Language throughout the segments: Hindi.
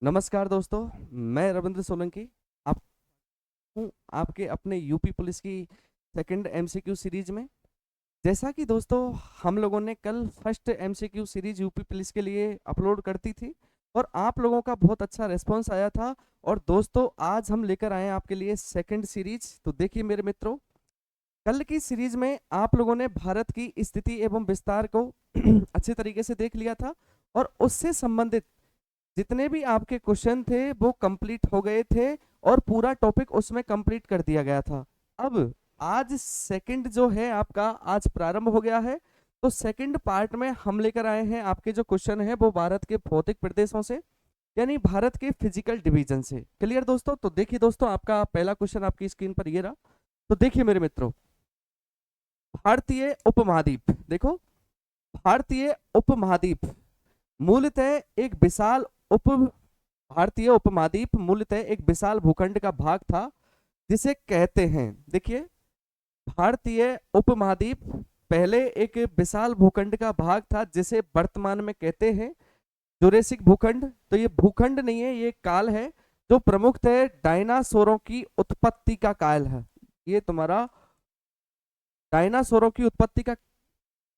नमस्कार दोस्तों, मैं रविंद्र सोलंकी। आप हूँ आपके अपने यूपी पुलिस की सेकंड एमसीक्यू सीरीज में। जैसा कि दोस्तों हम लोगों ने कल first MCQ series UP police के लिए अपलोड करती थी और आप लोगों का बहुत अच्छा रिस्पांस आया था। और दोस्तों आज हम लेकर आए हैं आपके लिए सेकंड सीरीज। तो देखिए मेरे मित्रों, कल की सीरीज में आप लोगों ने भारत की स्थिति एवं विस्तार को अच्छे तरीके से देख लिया था और उससे संबंधित जितने भी आपके क्वेश्चन थे वो कंप्लीट हो गए थे और पूरा टॉपिक उसमें कंप्लीट कर दिया गया था। अब आज सेकंड जो है आपका आज प्रारंभ हो गया है। तो सेकंड पार्ट में हम लेकर आए हैं आपके जो क्वेश्चन है वो भारत के भौतिक प्रदेशों से, यानी भारत के फिजिकल डिवीजन से। क्लियर दोस्तों? तो देखिए दोस्तों, आपका पहला क्वेश्चन आपकी स्क्रीन पर ये रहा। तो देखिए मेरे मित्रों, भारतीय उपमहाद्वीप देखो, भारतीय उपमहाद्वीप मूलतः एक विशाल उप भारतीय उपमहाद्वीप मूलतः एक विशाल भूखंड का भाग था जिसे कहते हैं, देखिए, भारतीय उपमहाद्वीप पहले एक विशाल भूखंड का भाग था जिसे वर्तमान में कहते हैं जुरेसिक भूखंड। तो ये भूखंड नहीं है, ये काल है जो प्रमुखतः डायनासोरों की उत्पत्ति का काल है। ये तुम्हारा डायनासोरों की उत्पत्ति का।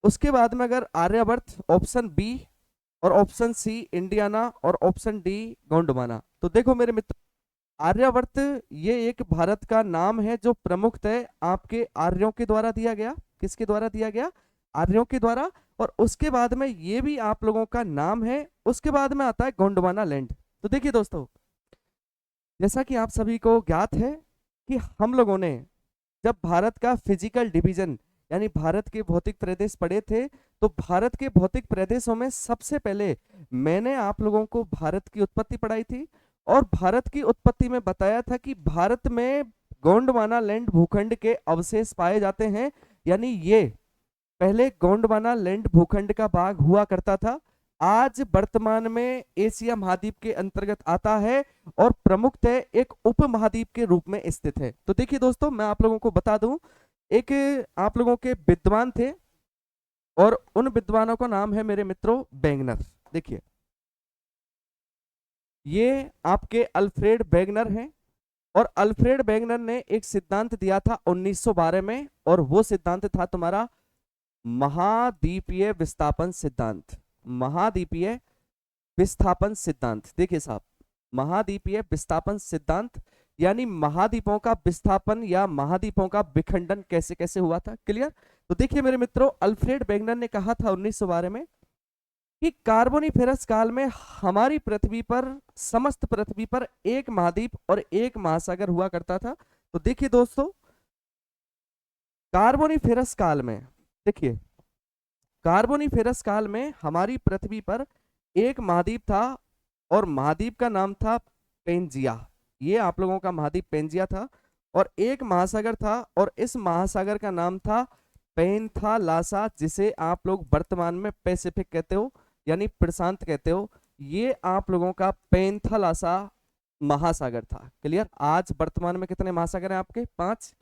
उसके बाद में अगर आर्यवर्त ऑप्शन बी, और ऑप्शन सी इंडियाना, और ऑप्शन डी गोंडवाना। तो देखो मेरे मित्र, आर्यवर्त ये एक भारत का नाम है जो प्रमुखतः आपके आर्यों के द्वारा दिया गया। किसके द्वारा दिया गया? आर्यों के द्वारा। और उसके बाद में ये भी आप लोगों का नाम है। उसके बाद में आता है गोंडवाना लैंड। तो देखिए दोस्तों, जैसा कि आप सभी को ज्ञात है कि हम लोगों ने जब भारत का फिजिकल डिवीजन यानी भारत के भौतिक प्रदेश पढ़े थे, तो भारत के भौतिक प्रदेशों में सबसे पहले मैंने आप लोगों को भारत की उत्पत्ति पढ़ाई थी। और भारत की उत्पत्ति में बताया था कि भारत में गोंडवाना लैंड भूखंड के अवशेष पाए जाते हैं। यानी ये पहले गोंडवाना लैंड भूखंड का भाग हुआ करता था, आज वर्तमान में एशिया महाद्वीप के अंतर्गत आता है और प्रमुखतः एक उपमहाद्वीप के रूप में स्थित है। तो देखिए दोस्तों, मैं आप लोगों को बता दूं, एक आप लोगों के विद्वान थे और उन विद्वानों का नाम है मेरे मित्रों वेगनर। देखिए, ये आपके अल्फ्रेड वेगनर हैं। और अल्फ्रेड वेगनर ने एक सिद्धांत दिया था 1912 में, और वो सिद्धांत था तुम्हारा महाद्वीपीय विस्थापन सिद्धांत। महाद्वीपीय विस्थापन सिद्धांत। देखिए साहब, महाद्वीपीय विस्थापन सिद्धांत यानी महाद्वीपों का विस्थापन या महाद्वीपों का विखंडन कैसे कैसे हुआ था। क्लियर? तो देखिए मेरे मित्रों, अल्फ्रेड वेगनर ने कहा था 1912 में कि कार्बोनिफेरस काल में हमारी पृथ्वी पर, समस्त पृथ्वी पर एक महाद्वीप और एक महासागर हुआ करता था। तो देखिए दोस्तों, कार्बोनिफेरस काल में, देखिए, कार्बोनिफेरस काल में हमारी पृथ्वी पर एक महाद्वीप था और महाद्वीप का नाम था पेंजिया। ये आप लोगों का महाद्वीप पेंजिया था। और एक महासागर था और इस महासागर का नाम था पेंथालासा, जिसे आप लोग वर्तमान में पैसिफिक कहते हो यानी प्रशांत कहते हो। ये आप लोगों का पेंथालासा महासागर था। क्लियर? आज वर्तमान में कितने महासागर हैं आपके? 5।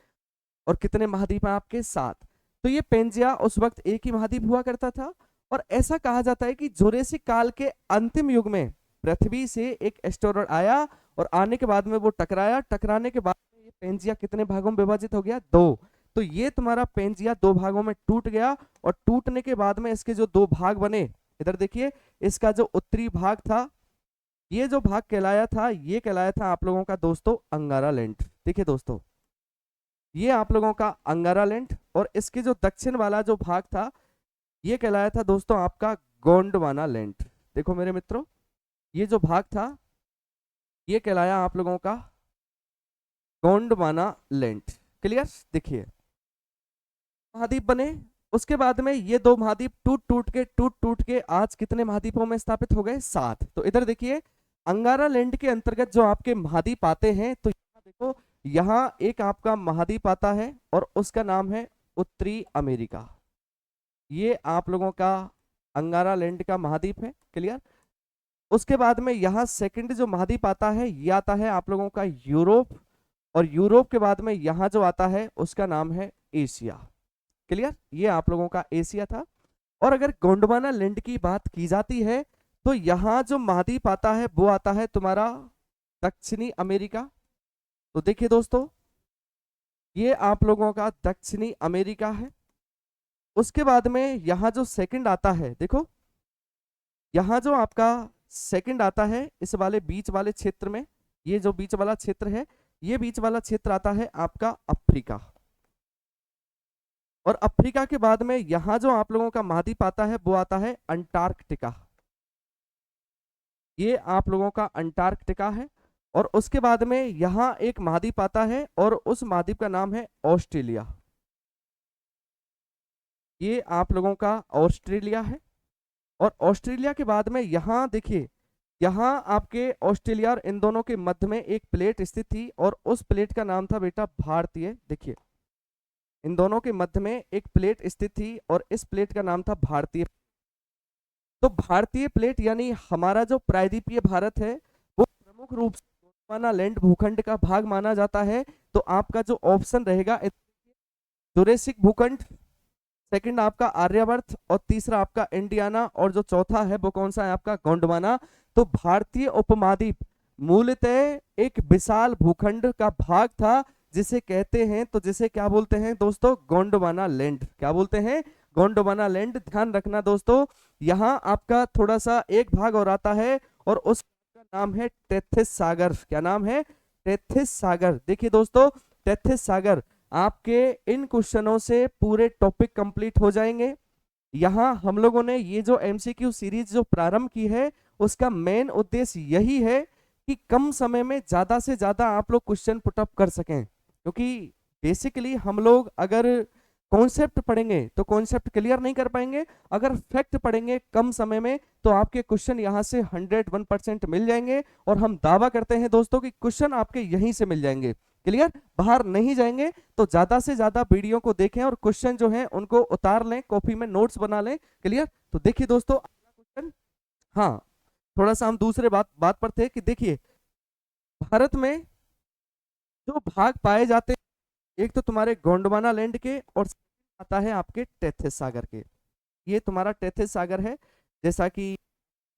और कितने महाद्वीप हैं आपके? 7। तो ये पेंजिया उस वक्त एक ही महाद्वीप हुआ करता था। और ऐसा कहा जाता है कि जुरेसिक काल के अंतिम युग में पृथ्वी से एक एस्टेरॉयड आया और आने के बाद में वो टकराया। टकराने के बाद में ये पेंजिया कितने भागों में विभाजित हो गया? 2। तो ये तुम्हारा पेंजिया 2 भागों में टूट गया। और टूटने के बाद में इसके जो 2 भाग बने, इधर देखिए, इसका जो उत्तरी भाग था, ये जो भाग कहलाया था, ये कहलाया था आप लोगों का दोस्तों अंगारा लैंड। देखिए दोस्तों, ये आप लोगों का अंगारा लैंड। और इसके जो दक्षिण वाला जो भाग था, ये कहलाया था दोस्तों आपका गोंडवाना लैंड। देखो मेरे मित्रों, ये जो भाग था ये कहलाया आप लोगों का गोंडवाना लैंड। क्लियर? देखिए, महाद्वीप बने। उसके बाद में ये 2 महाद्वीप टूट टूट के आज कितने महाद्वीपों में स्थापित हो गए? 7। तो इधर देखिए, अंगारा लैंड के अंतर्गत जो आपके महाद्वीप आते हैं, तो यहाँ देखो, यहाँ एक आपका महाद्वीप आता है और उसका नाम है उत्तरी अमेरिका। ये आप लोगों का अंगारा लैंड का महाद्वीप है। क्लियर? उसके बाद में यहाँ सेकंड जो महाद्वीप आता है, ये आता है आप लोगों का यूरोप। और यूरोप के बाद में यहाँ जो आता है उसका नाम है एशिया। क्लियर? ये आप लोगों का एशिया था। और अगर गोंडवाना लैंड की बात की जाती है तो यहाँ जो महाद्वीप आता है वो आता है तुम्हारा दक्षिणी अमेरिका। तो देखिए दोस्तों, ये आप लोगों का दक्षिणी अमेरिका है। उसके बाद में यहाँ जो सेकंड आता है, देखो यहाँ जो आपका सेकंड आता है इस वाले बीच वाले क्षेत्र में, ये जो बीच वाला क्षेत्र है, ये बीच वाला क्षेत्र आता है आपका अफ्रीका। और अफ्रीका के बाद में यहाँ जो आप लोगों का महाद्वीप आता है वो आता है अंटार्कटिका। ये आप लोगों का अंटार्कटिका है। और उसके बाद में यहाँ एक महाद्वीप आता है और उस महाद्वीप का नाम है ऑस्ट्रेलिया। ये आप लोगों का ऑस्ट्रेलिया है। और ऑस्ट्रेलिया के बाद में यहाँ देखिए, यहाँ आपके ऑस्ट्रेलिया और इन दोनों के मध्य में एक प्लेट स्थित थी और उस प्लेट का नाम था बेटा भारतीय। देखिए, इन दोनों के मध्य में एक प्लेट स्थित थी और इस प्लेट का नाम था भारतीय। तो भारतीय प्लेट यानी हमारा जो प्रायद्वीपीय भारत है वो प्रमुख रूप से गोंडवाना भूखंड का भाग माना जाता है। तो आपका जो ऑप्शन रहेगा, जुरेसिक भूखंड, सेकंड आपका आर्यवर्त, और तीसरा आपका इंडियाना, और जो चौथा है वो कौन सा है आपका गोंडवाना। तो भारतीय उपमहाद्वीप मूलतः एक विशाल भूखंड का भाग था जिसे कहते हैं, तो जिसे क्या बोलते हैं दोस्तों, गोंडवाना लैंड। क्या बोलते हैं, गोंडवाना लैंड। ध्यान रखना दोस्तों, यहाँ आपका थोड़ा सा एक भाग और आता है और उसका नाम है टेथिस सागर। क्या नाम है, टेथिस सागर। देखिए दोस्तों, टेथिस सागर, आपके इन क्वेश्चनों से पूरे टॉपिक कंप्लीट हो जाएंगे। यहाँ हम लोगों ने ये जो एमसीक्यू सीरीज जो प्रारंभ की है उसका मेन उद्देश्य यही है कि कम समय में ज्यादा से ज्यादा आप लोग क्वेश्चन पुटअप कर सकें। क्योंकि बेसिकली हम लोग अगर कॉन्सेप्ट पढ़ेंगे तो कॉन्सेप्ट क्लियर नहीं कर पाएंगे, अगर फैक्ट पढ़ेंगे कम समय में तो आपके क्वेश्चन यहाँ से 101% मिल जाएंगे। और हम दावा करते हैं दोस्तों कि क्वेश्चन आपके यहीं से मिल जाएंगे, क्लियर, बाहर नहीं जाएंगे। तो ज्यादा से ज्यादा वीडियो को देखें और क्वेश्चन जो है उनको उतार लें, कॉपी में नोट्स बना लें, क्लियर। तो देखिए दोस्तों अगला क्वेश्चन, हाँ थोड़ा सा हम दूसरे बात पर थे कि देखिए भारत में जो भाग पाए जाते हैं, एक तो तुम्हारे गोंडवाना लैंड के और आता है आपके टेथिस सागर के। ये तुम्हारा टेथिस सागर है, जैसा कि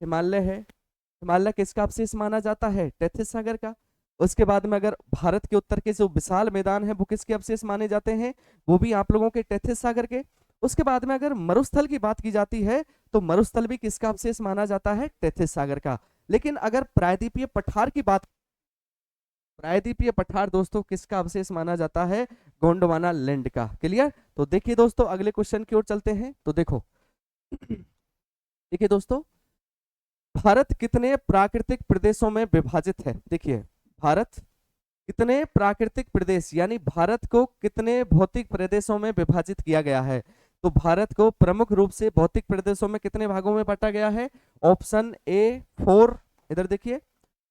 हिमालय है, हिमालय किसका अवशेष माना जाता है, टेथिस सागर का। उसके बाद में अगर भारत के उत्तर के जो विशाल मैदान है वो किसके अवशेष माने जाते हैं, वो भी आप लोगों के टेथिस सागर के। उसके बाद में अगर मरुस्थल की बात की जाती है तो मरुस्थल भी किसका अवशेष माना जाता है, टेथिस सागर का। लेकिन अगर प्रायद्वीपीय पठार की बात, प्रायद्वीपीय पठार दोस्तों किसका अवशेष माना जाता है, गोंडवाना लैंड का, क्लियर। तो देखिए दोस्तों अगले क्वेश्चन की ओर चलते हैं। तो देखो देखिए दोस्तों, भारत कितने प्राकृतिक प्रदेशों में विभाजित है। देखिए भारत कितने प्राकृतिक प्रदेश यानी भारत को कितने भौतिक प्रदेशों में विभाजित किया गया है। तो भारत को प्रमुख रूप से भौतिक प्रदेशों में कितने भागों में बांटा गया है, ऑप्शन ए 4, इधर देखिए,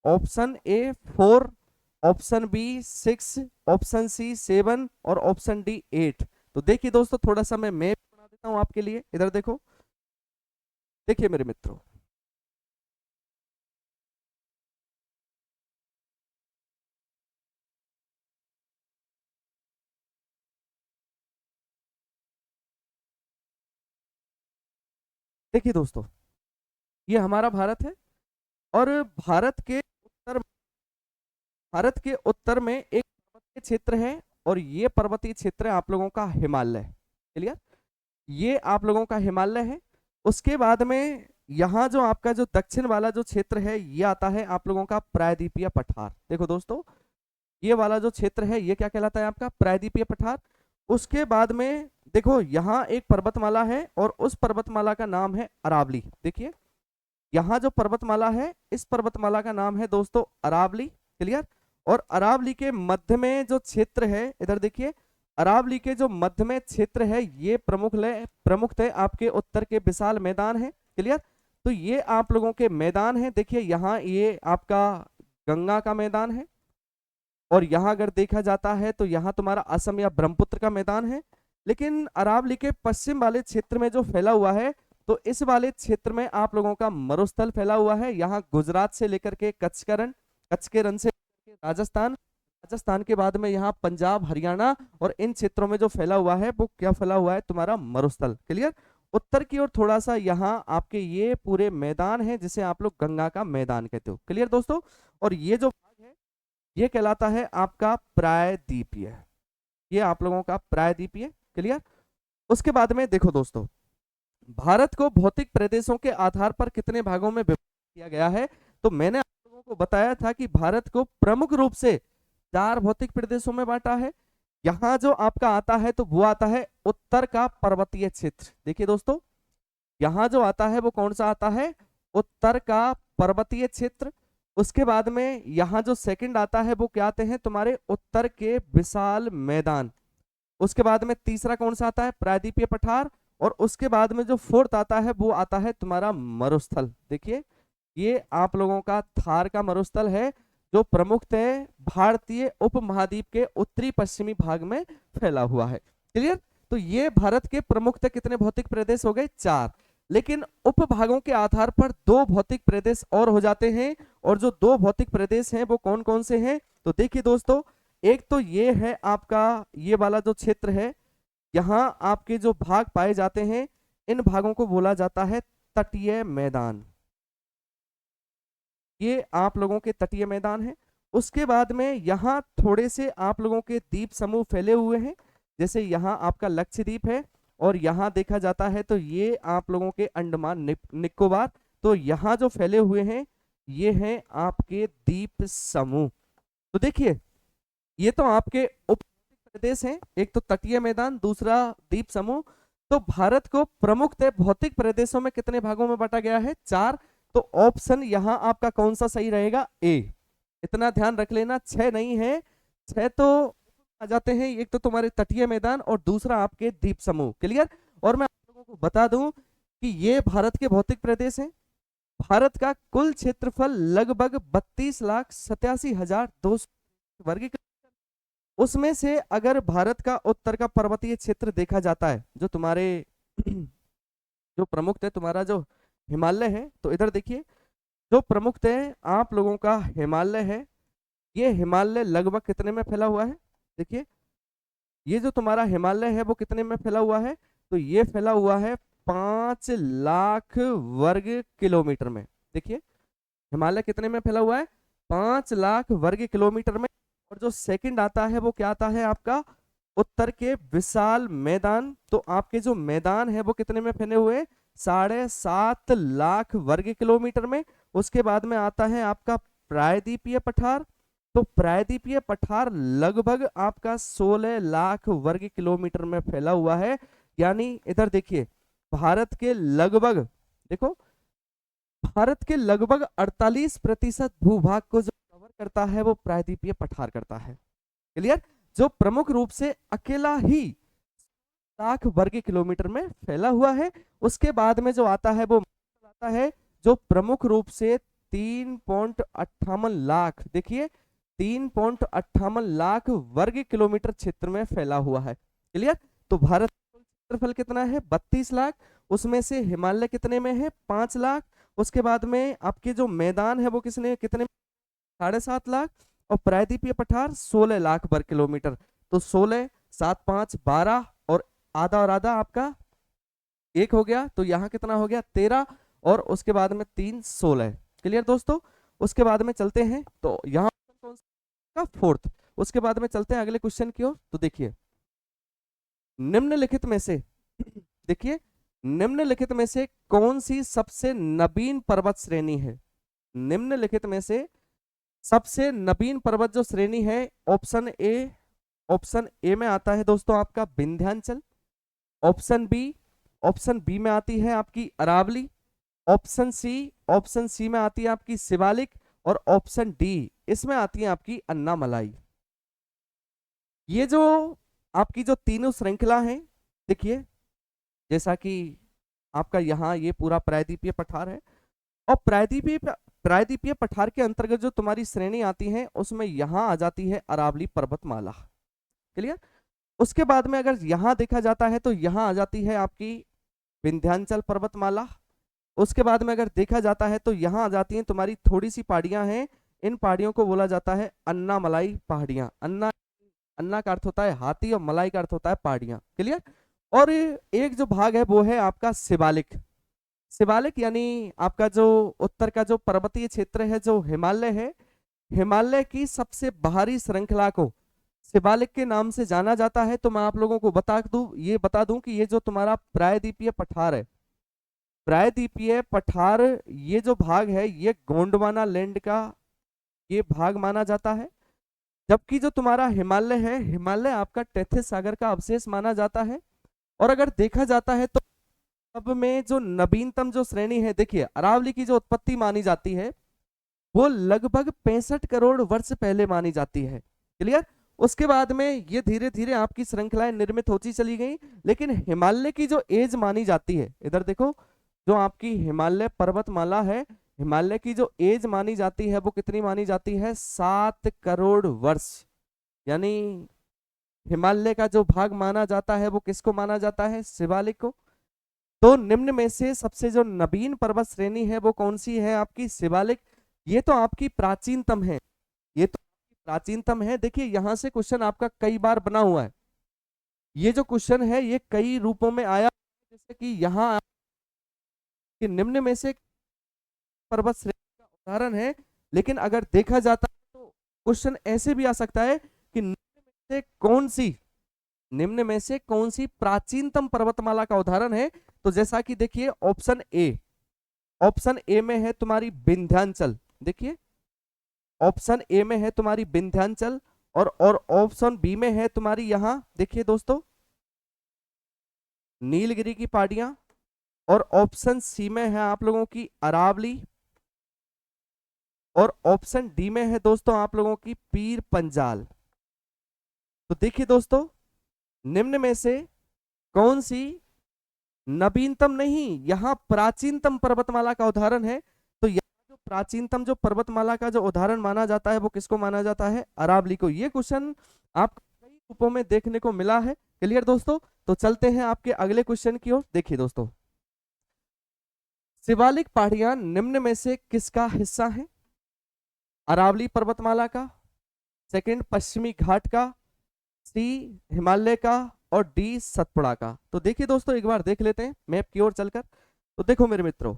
option A 4, option B 6, option C 7 और ऑप्शन डी 8। तो देखिए दोस्तों थोड़ा सा मैं मैप बना देता हूं आपके लिए, इधर देखो, देखिए मेरे मित्रों, देखिए दोस्तों ये हमारा भारत है और भारत के उत्तर में एक पर्वतीय क्षेत्र है और ये पर्वतीय क्षेत्र है आप लोगों का हिमालय, क्लियर, ये आप लोगों का हिमालय है। उसके बाद में यहाँ जो आपका जो दक्षिण वाला जो क्षेत्र है ये आता है आप लोगों का प्रायद्वीपीय पठार। देखो दोस्तों ये वाला जो क्षेत्र है ये क्या कहलाता है आपका, प्रायद्वीपीय पठार। उसके बाद में देखो यहाँ एक पर्वतमाला है और उस पर्वतमाला का नाम है अरावली। देखिए यहाँ जो पर्वतमाला है इस पर्वतमाला का नाम है दोस्तों अरावली, क्लियर। और अरावली के मध्य में जो क्षेत्र है, इधर देखिए, अरावली के जो मध्य में क्षेत्र है ये प्रमुखतः आपके उत्तर के विशाल मैदान है, क्लियर। तो ये आप लोगों के मैदान है, देखिए यहाँ ये आपका गंगा का मैदान है और यहाँ अगर देखा जाता है तो यहाँ तुम्हारा असम या ब्रह्मपुत्र का मैदान है। लेकिन अरावली के पश्चिम वाले क्षेत्र में जो फैला हुआ है, तो इस वाले क्षेत्र में आप लोगों का मरुस्थल फैला हुआ है। यहाँ गुजरात से लेकर के कच्छ के रण से राजस्थान, राजस्थान के बाद में यहाँ पंजाब, हरियाणा और इन क्षेत्रों में जो फैला हुआ है वो क्या फैला हुआ है, तुम्हारा मरुस्थल, क्लियर। उत्तर की ओर थोड़ा सा यहाँ आपके ये पूरे मैदान है जिसे आप लोग गंगा का मैदान कहते हो। क्लियर दोस्तों? और ये जो भाग है ये कहलाता है आपका प्रायद्वीपीय, ये आप लोगों का प्रायद्वीपीय। क्लियर? उसके बाद में देखो दोस्तों, भारत को भौतिक प्रदेशों के आधार पर कितने भागों में विभाजित किया गया है? तो मैंने आप लोगों को बताया था कि भारत को प्रमुख रूप से 4 भौतिक प्रदेशों में बांटा है। यहाँ जो आपका आता है तो वो आता है उत्तर का पर्वतीय क्षेत्र। देखिए दोस्तों, यहाँ जो आता है वो कौन सा आता है? उत्तर का पर्वतीय क्षेत्र। उसके बाद में यहाँ जो सेकंड आता है वो क्या आते हैं? तुम्हारे उत्तर के विशाल मैदान। उसके बाद में तीसरा कौन सा आता है? प्रायद्वीपीय पठार। और उसके बाद में जो फोर्थ आता है वो आता है तुम्हारा मरुस्थल। देखिए, ये आप लोगों का थार का मरुस्थल है जो प्रमुखतः भारतीय उपमहाद्वीप के उत्तरी पश्चिमी भाग में फैला हुआ है। क्लियर? तो ये भारत के प्रमुखतः कितने भौतिक प्रदेश हो गए? 4। लेकिन उपभागों के आधार पर 2 भौतिक प्रदेश और हो जाते हैं। और जो 2 भौतिक प्रदेश हैं वो कौन कौन से हैं? तो देखिए दोस्तों, एक तो ये है आपका ये वाला जो क्षेत्र है, यहाँ आपके जो भाग पाए जाते हैं इन भागों को बोला जाता है तटीय मैदान। ये आप लोगों के तटीय मैदान है। उसके बाद में यहाँ थोड़े से आप लोगों के द्वीप समूह फैले हुए हैं, जैसे यहाँ आपका लक्षद्वीप है और यहाँ देखा जाता है तो ये आप लोगों के अंडमान निकोबार। तो यहाँ जो फैले हुए हैं ये हैं आपके द्वीप समूह। तो देखिए, ये तो आपके उप प्रदेश हैं, एक तो तटीय मैदान, दूसरा द्वीप समूह। तो भारत को प्रमुखतः भौतिक प्रदेशों में कितने भागों में बांटा गया है? 4। तो ऑप्शन यहाँ आपका कौन सा सही रहेगा? ए। इतना ध्यान रख लेना, 6 नहीं है, 6 तो आ जाते हैं, एक तो तुम्हारे तटीय मैदान और दूसरा आपके द्वीप समूह। क्लियर? और मैं आप लोगों को बता दूं कि ये भारत के भौतिक प्रदेश हैं। भारत का कुल क्षेत्रफल लगभग 32,87,200 वर्ग किलोमीटर। उसमें से अगर भारत का उत्तर का पर्वतीय क्षेत्र देखा जाता है, जो तुम्हारे जो प्रमुख है तुम्हारा जो हिमालय है, तो इधर देखिए, जो प्रमुख है आप लोगों का हिमालय है, ये हिमालय लगभग कितने में फैला हुआ है? देखिए, ये जो तुम्हारा हिमालय है वो कितने में फैला हुआ है? तो ये फैला हुआ है 5 लाख वर्ग किलोमीटर में। देखिए, हिमालय कितने में फैला हुआ है? 5 लाख वर्ग किलोमीटर में। और जो सेकंड आता है वो क्या आता है आपका? उत्तर के विशाल मैदान। तो आपके जो मैदान है वो कितने में फैले हुए? 7.5 लाख वर्ग किलोमीटर में। उसके बाद में आता है आपका प्रायद्वीपीय पठार। तो प्रायद्वीपीय पठार लगभग आपका 16 लाख वर्ग किलोमीटर में फैला हुआ है। यानी इधर देखिए, भारत के लगभग, देखो, भारत के लगभग 48% भूभाग को जो कवर करता है वो प्रायद्वीपीय पठार करता है। क्लियर? जो प्रमुख रूप से अकेला ही लाख वर्ग किलोमीटर में फैला हुआ है। उसके बाद में जो आता है वो आता है जो प्रमुख रूप से 3.58 लाख, देखिए 3.58 लाख वर्ग किलोमीटर क्षेत्र में फैला हुआ है। क्लियर? तो भारत का क्षेत्रफल कितना है? 32 लाख। उसमें से हिमालय कितने में है? 5 लाख। उसके बाद में आपके जो मैदान है वो कितने 7.5 लाख। और प्रायद्वीपीय पठार 16 लाख वर्ग किलोमीटर। तो 16 7 5 12 और आधा आपका 1 हो गया। तो यहाँ कितना हो गया? 13। और उसके बाद में 3 16। क्लियर दोस्तों? उसके बाद में चलते हैं, तो यहाँ कौन सा? 4th। उसके बाद में चलते हैं अगले क्वेश्चन की ओर। तो देखिए, निम्नलिखित में से देखिए, निम्नलिखित में से कौन सी सबसे नवीन पर्वत श्रेणी है? निम्नलिखित में से सबसे नवीन पर्वत जो श्रेणी है, ऑप्शन ए में आता है दोस्तों आपका विंध्याचल। ऑप्शन बी में आती है आपकी अरावली। ऑप्शन सी में आती है आपकी शिवालिक। और ऑप्शन डी इसमें आती है आपकी अन्नामलाई। ये जो आपकी जो तीनों श्रृंखला है, देखिए, जैसा कि आपका यहाँ ये पूरा प्रायद्वीपीय पठार है, और प्रायद्वीपीय पठार के अंतर्गत जो तुम्हारी श्रेणी आती है उसमें यहाँ आ जाती है अरावली पर्वतमाला। क्लियर? उसके बाद में अगर यहाँ देखा जाता है तो यहाँ आ जाती है आपकी विंध्याचल पर्वतमाला। उसके बाद में अगर देखा जाता है तो यहाँ आ जाती हैं तुम्हारी थोड़ी सी पहाड़ियां हैं, इन पहाड़ियों को बोला जाता है अन्नामलाई पहाड़ियां। अन्ना का अर्थ होता है हाथी और मलाई का अर्थ होता है पहाड़ियां। क्लियर? और एक जो भाग है वो है आपका शिवालिक। शिवालिक यानी आपका जो उत्तर का जो पर्वतीय क्षेत्र है, जो हिमालय है, हिमालय की सबसे बाहरी श्रृंखला को शिवालिक के नाम से जाना जाता है। तो मैं आप लोगों को बता दूं कि ये जो तुम्हारा प्रायद्वीपीय पठार है, प्रायद्वीपीय पठार, ये जो भाग है ये गोंडवाना लैंड का ये भाग माना जाता है। जबकि जो तुम्हारा हिमालय है, हिमालय आपका टेथिस सागर का अवशेष माना जाता है। और अगर देखा जाता है तो अब में जो नवीनतम जो श्रेणी है, देखिए अरावली की जो उत्पत्ति मानी जाती है वो लगभग 65 करोड़ वर्ष पहले मानी जाती है। क्लियर। उसके बाद में ये धीरे धीरे आपकी श्रृंखलाएं निर्मित होती चली गई। लेकिन हिमालय की जो एज मानी जाती है, इधर देखो, जो आपकी हिमालय पर्वतमाला है, हिमालय की जो एज मानी जाती है वो कितनी मानी जाती है? 7 करोड़ वर्ष। यानी हिमालय का जो भाग माना जाता है वो किसको माना जाता है? शिवालिक को। तो निम्न में से सबसे जो नवीन पर्वत श्रेणी है वो कौन सी है? आपकी शिवालिक। ये तो आपकी प्राचीनतम है, ये तो प्राचीनतम है। देखिए यहां से क्वेश्चन आपका कई बार बना हुआ है। ये जो क्वेश्चन है ये कई रूपों में आया, जैसे कि यहाँ कि निम्न में से पर्वत श्रेणी का उदाहरण है। लेकिन अगर देखा जाता है तो क्वेश्चन ऐसे भी आ सकता है कि निम्न में से कौन सी प्राचीनतम पर्वतमाला का उदाहरण है? तो जैसा कि देखिए ऑप्शन ए में है तुम्हारी विंध्याचल। देखिए ऑप्शन ए में है तुम्हारी विंध्याचल, और ऑप्शन बी में है तुम्हारी यहां देखिए दोस्तों नीलगिरी की पहाड़ियां, और ऑप्शन सी में है आप लोगों की अरावली, और ऑप्शन डी में है दोस्तों आप लोगों की पीर पंजाल। तो देखिए दोस्तों निम्न में से कौन सी नवीनतम नहीं, यहां प्राचीनतम पर्वतमाला का उदाहरण है। तो यहाँ जो प्राचीनतम जो पर्वतमाला का जो उदाहरण माना जाता है वो किसको माना जाता है? अरावली को। ये क्वेश्चन आप कई रूपों में देखने को मिला है। क्लियर दोस्तों। तो चलते हैं आपके अगले क्वेश्चन की ओर। देखिए दोस्तों, शिवालिक पहाड़ियां निम्न में से किसका हिस्सा है? अरावली पर्वतमाला का, सेकंड पश्चिमी घाट का, सी हिमालय का, और डी सतपुड़ा का। तो देखिए दोस्तों एक बार देख लेते हैं मैप की ओर चलकर। तो देखो मेरे मित्रों,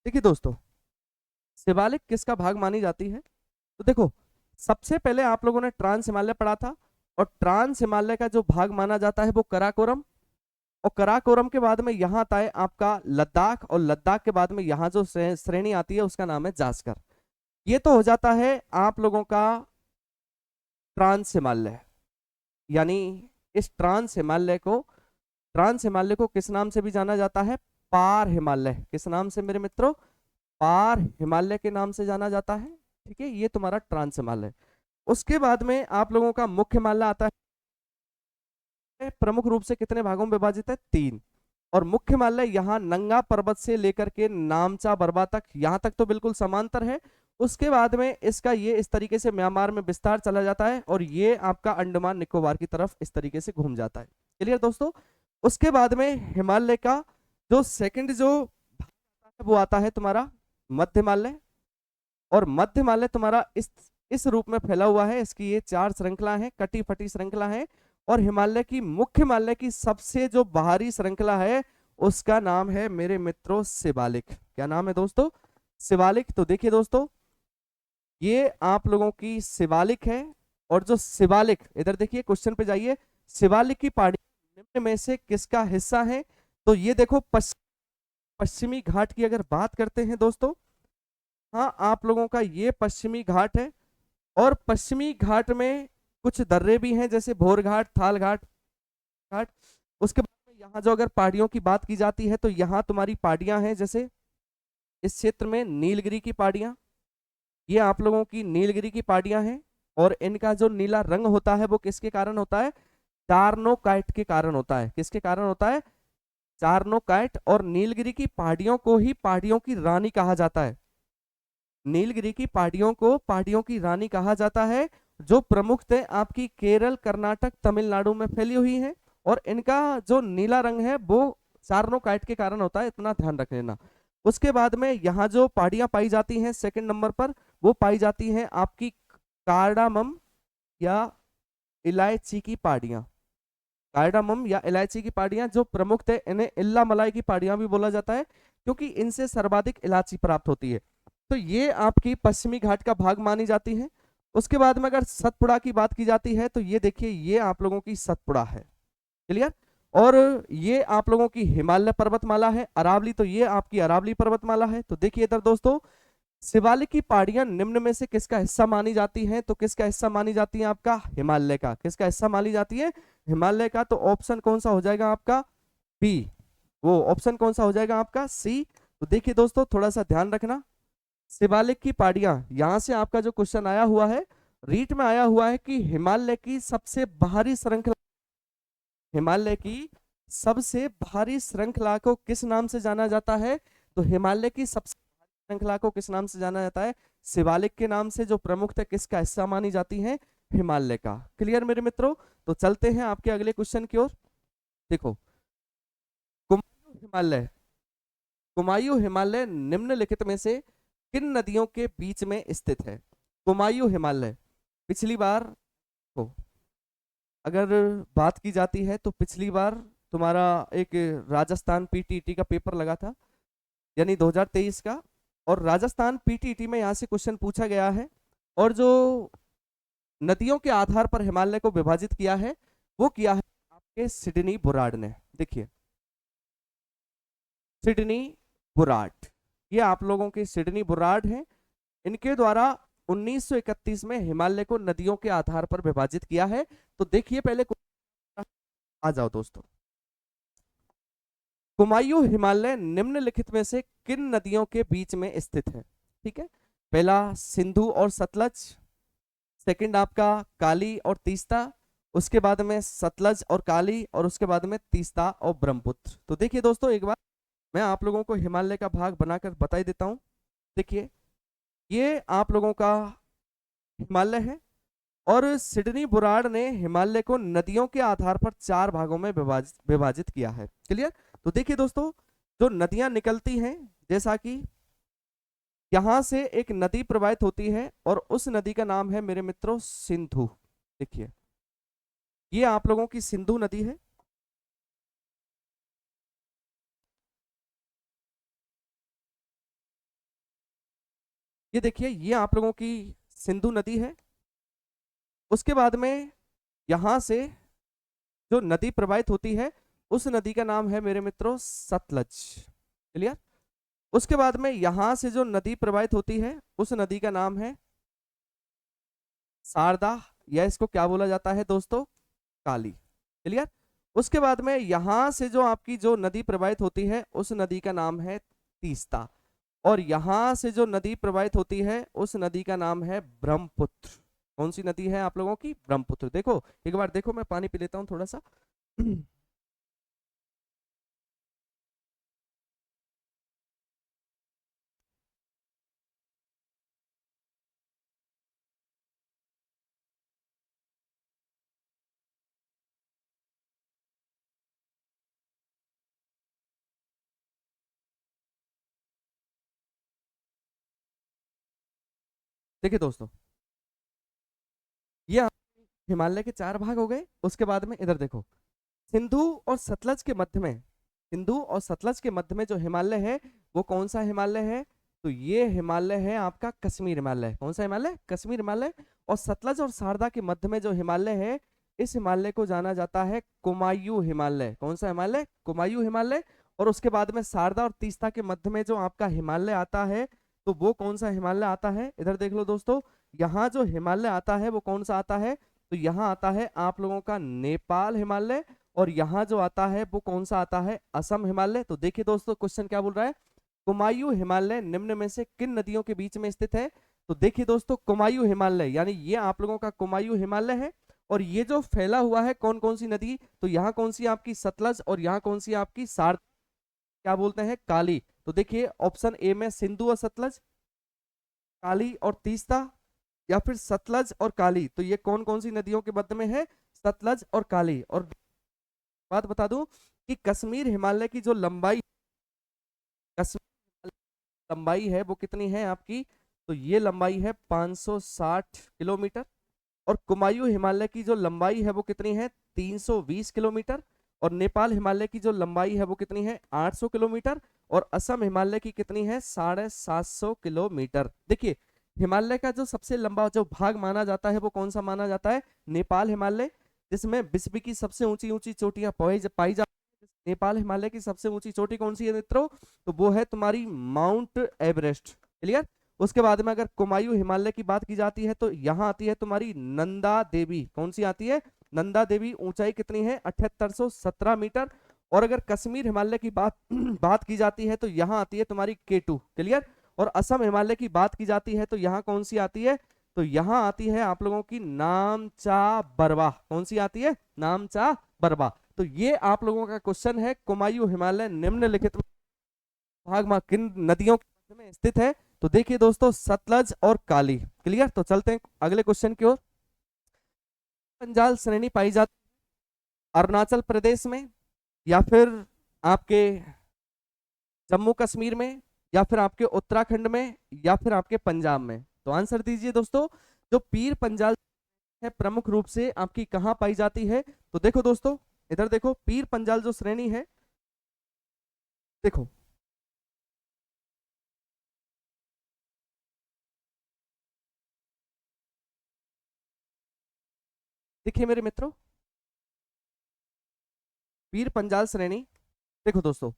देखिए दोस्तों शिवालिक किसका भाग मानी जाती है? तो देखो सबसे पहले आप लोगों ने ट्रांस हिमालय पढ़ा था, और ट्रांस हिमालय का जो भाग माना जाता है वो कराकोरम, और कराकोरम के बाद में यहाँ आता है आपका लद्दाख, और लद्दाख के बाद में यहाँ जो श्रेणी आती है उसका नाम है जास्कर। ये तो हो जाता है आप लोगों का ट्रांस हिमालय। यानी इस ट्रांस हिमालय को किस नाम से भी जाना जाता है? पार हिमालय। किस नाम से मेरे मित्रों? पार हिमालय के नाम से जाना जाता है। ठीक है, ये तुम्हारा ट्रांस हिमालय। उसके बाद में आप लोगों का मुख्य हिमालय आता है, प्रमुख रूप से कितने भागों में विभाजित है? 3। और मुख्य हिमालय यहाँ नंगा पर्वत से लेकर के नामचा बरवा तक, यहाँ तक तो बिल्कुल समांतर है। उसके बाद में इसका ये इस तरीके से म्यांमार में विस्तार चला जाता है, और ये आपका अंडमान निकोबार की तरफ इस तरीके से घूम जाता है। क्लियर दोस्तों। उसके बाद में हिमालय का जो सेकंड जो वो आता है तुम्हारा मध्य हिमालय, और मध्य हिमालय तुम्हारा इस रूप में फैला हुआ है। इसकी ये 4 श्रृंखला है, कटी फटी श्रृंखला है। और मुख्य हिमालय की सबसे जो बाहरी श्रृंखला है उसका नाम है मेरे मित्रों शिवालिक। क्या नाम है दोस्तों? शिवालिक। तो देखिए दोस्तों ये आप लोगों की शिवालिक है। और जो शिवालिक, इधर देखिए क्वेश्चन पे जाइए, शिवालिक की पहाड़ी निम्न में से किसका हिस्सा है? तो ये देखो पश्चिमी घाट की अगर बात करते हैं दोस्तों, हाँ आप लोगों का ये पश्चिमी घाट है। और पश्चिमी घाट में कुछ दर्रे भी हैं, जैसे भोर घाट, थाल घाट। उसके बाद में यहाँ जो अगर पहाड़ियों की बात की जाती है तो यहाँ तुम्हारी पहाड़ियां हैं, जैसे इस क्षेत्र में नीलगिरी की पहाड़ियां, ये आप लोगों की नीलगिरी की पहाड़ियां हैं। और इनका जो नीला रंग होता है वो किसके कारण होता है? चारनोकाइट के कारण होता है। किसके कारण होता है? चारनोकाइट। और नीलगिरी की पहाड़ियों को ही पहाड़ियों की रानी कहा जाता है। नीलगिरी की पहाड़ियों को पहाड़ियों की रानी कहा जाता है, जो प्रमुखतः आपकी केरल, कर्नाटक, तमिलनाडु में फैली हुई है। और इनका जो नीला रंग है वो चार्नोकाइट के कारण होता है, इतना ध्यान रख लेना। उसके बाद में यहाँ जो पहाड़ियां पाई जाती हैं सेकंड नंबर पर, वो पाई जाती हैं आपकी कार्डामम या इलायची की पहाड़ियां। कार्डामम या इलायची की पहाड़ियां जो प्रमुख थे, इन्हें इल्ला मलाई की पहाड़ियां भी बोला जाता है, क्योंकि इनसे सर्वाधिक इलायची प्राप्त होती है। तो ये आपकी पश्चिमी घाट का भाग मानी जाती है। उसके बाद में अगर सतपुड़ा की बात की जाती है तो ये देखिए, ये आप लोगों की सतपुड़ा है। क्लियर। और ये आप लोगों की हिमालय पर्वतमाला है। अरावली, तो ये आपकी अरावली पर्वतमाला है। तो देखिए इधर दोस्तों, शिवालिक की पहाड़ियां निम्न में से किसका हिस्सा मानी जाती हैं? तो किसका हिस्सा मानी जाती है? आपका हिमालय का। किसका हिस्सा मानी जाती है? हिमालय का। तो ऑप्शन कौन सा हो जाएगा आपका? बी। वो ऑप्शन कौन सा हो जाएगा आपका? सी। तो देखिए दोस्तों, थोड़ा सा ध्यान रखना, शिवालिक की पहाड़ियां, यहां से आपका जो क्वेश्चन आया हुआ है, रीट में आया हुआ है कि हिमालय की सबसे बाहरी श्रृंखला, हिमालय की सबसे भारी श्रृंखला को किस नाम से जाना जाता है? तो हिमालय की सबसे भारी श्रृंखला को किस नाम से जाना जाता है? शिवालिक के नाम से, जो प्रमुख थे, किसका हिस्सा मानी जाती है? हिमालय का। क्लियर मेरे मित्रों। तो चलते हैं आपके अगले क्वेश्चन की ओर। देखो, कुमायूं हिमालय, कुमायूं हिमालय निम्नलिखित में से किन नदियों के बीच में स्थित है? कुमायूं हिमालय, पिछली बार को अगर बात की जाती है तो पिछली बार तुम्हारा एक राजस्थान पीटीईटी का पेपर लगा था, यानी 2023 का, और राजस्थान पीटीईटी में यहाँ से क्वेश्चन पूछा गया है, और जो नदियों के आधार पर हिमालय को विभाजित किया है, वो किया है आपके सिडनी बुराड़ ने। देखिए, सिडनी बुराड़, ये आप लोगों के सिडनी बुराड़ हैं। इनके द्वारा 1931 में हिमालय को नदियों के आधार पर विभाजित किया है। तो देखिए पहले, आ जाओ दोस्तों, कुमायूं हिमालय निम्नलिखित में से किन नदियों के बीच में स्थित है? ठीक है, पहला सिंधु और सतलज, सेकंड आपका काली और तीस्ता, उसके बाद में सतलज और काली, और उसके बाद में तीस्ता और ब्रह्मपुत्र। तो देखिए दोस्तों, एक बार मैं आप लोगों को हिमालय का भाग बनाकर बता ही देता हूं। देखिए, ये आप लोगों का हिमालय है, और सिडनी बुराड़ ने हिमालय को नदियों के आधार पर 4 भागों में विभाजित किया है। क्लियर। तो देखिए दोस्तों, जो नदियां निकलती हैं, जैसा कि यहां से एक नदी प्रवाहित होती है, और उस नदी का नाम है मेरे मित्रों सिंधु। देखिए, ये आप लोगों की सिंधु नदी है। ये देखिए, ये आप लोगों की सिंधु नदी है। उसके बाद में यहां से जो नदी प्रवाहित होती है, उस नदी का नाम है मेरे मित्रों सतलज। क्लियर। उसके बाद में यहां से जो नदी प्रवाहित होती है, उस नदी का नाम है शारदा, या इसको क्या बोला जाता है दोस्तों? काली। क्लियर। उसके बाद में यहां से जो आपकी जो नदी प्रवाहित होती है, उस नदी का नाम है तीस्ता, और यहां से जो नदी प्रवाहित होती है, उस नदी का नाम है ब्रह्मपुत्र। कौन सी नदी है आप लोगों की? ब्रह्मपुत्र। देखो एक बार, देखो मैं पानी पी लेता हूं थोड़ा सा। देखिए दोस्तों, ये हिमालय के 4 भाग हो गए। उसके बाद में इधर देखो, सिंधु और सतलज के मध्य में, सिंधु और सतलज के मध्य में जो हिमालय है, वो कौन सा हिमालय है? तो ये हिमालय है आपका कश्मीर हिमालय। कौन सा हिमालय? कश्मीर हिमालय। और सतलज और शारदा के मध्य में जो हिमालय है, इस हिमालय को जाना जाता है कुमायूं हिमालय। कौन सा हिमालय? कुमायूं हिमालय। और उसके बाद में शारदा और तीस्ता के मध्य में जो आपका हिमालय आता है, तो वो कौन सा हिमालय आता है? इधर देख लो दोस्तों, यहाँ जो हिमालय आता है वो कौन सा आता है? तो यहाँ आता है आप लोगों का नेपाल हिमालय, और यहाँ जो आता है वो कौन सा आता है? असम हिमालय। तो देखिए दोस्तों, क्वेश्चन क्या बोल रहा है? कुमायूं हिमालय निम्न में से किन नदियों के बीच में स्थित है? तो देखिए दोस्तों, कुमायूं हिमालय, यानी ये आप लोगों का कुमायूं हिमालय है, और ये जो फैला हुआ है, कौन कौन सी नदी? तो यहाँ कौन सी आपकी सतलज, और यहाँ कौन सी आपकी सार, क्या बोलते हैं? काली। तो देखिए ऑप्शन ए में सिंधु और सतलज, काली और तीस्ता, या फिर सतलज और काली। तो ये कौन कौन सी नदियों के मध्य में है? सतलज और काली। और बात बता दूं, कि कश्मीर हिमालय की जो लंबाई, कश्मीर लंबाई है वो कितनी है आपकी, तो ये लंबाई है 560 किलोमीटर। और कुमायूं हिमालय की जो लंबाई है वो कितनी है, 320 किलोमीटर। और नेपाल हिमालय की जो लंबाई है वो कितनी है, 800 किलोमीटर। और असम हिमालय की कितनी है, 750 किलोमीटर। देखिए हिमालय का जो सबसे लंबा जो भाग माना जाता है वो कौन सा माना जाता है, नेपाल हिमालय, जिसमें विश्व की सबसे ऊंची ऊंची चोटियां पाई जाती है। नेपाल हिमालय की सबसे ऊंची चोटी कौन सी है मित्रों, तो वो है तुम्हारी माउंट एवरेस्ट। क्लियर। उसके बाद में अगर कुमायूं हिमालय की बात की जाती है तो यहाँ आती है तुम्हारी नंदा देवी। कौन सी आती है, नंदा देवी। ऊंचाई कितनी है, 7817 मीटर। और अगर कश्मीर हिमालय की बात बात की जाती है तो यहाँ आती है तुम्हारी केटू। क्लियर। और असम हिमालय की बात की जाती है तो यहाँ कौन सी आती है, तो यहाँ आती है आप लोगों की नामचा बरवा। कौन सी आती है, नामचा बरवा। तो ये आप लोगों का क्वेश्चन है, कुमायूं हिमालय निम्नलिखित भाग में किन नदियों के मध्य में स्थित है, तो देखिए दोस्तों सतलज और काली। क्लियर। तो चलते हैं अगले क्वेश्चन की ओर। पंजाल श्रेणी पाई जाती अरुणाचल प्रदेश में, या फिर आपके जम्मू कश्मीर में, या फिर आपके उत्तराखंड में, या फिर आपके पंजाब में। तो आंसर दीजिए दोस्तों। जो पीर पंजाल है प्रमुख रूप से आपकी कहां पाई जाती है, तो देखो दोस्तों इधर देखो, पीर पंजाल जो श्रेणी है, देखो देखिए मेरे मित्रों, पीर पंजाल श्रेणी, देखो दोस्तों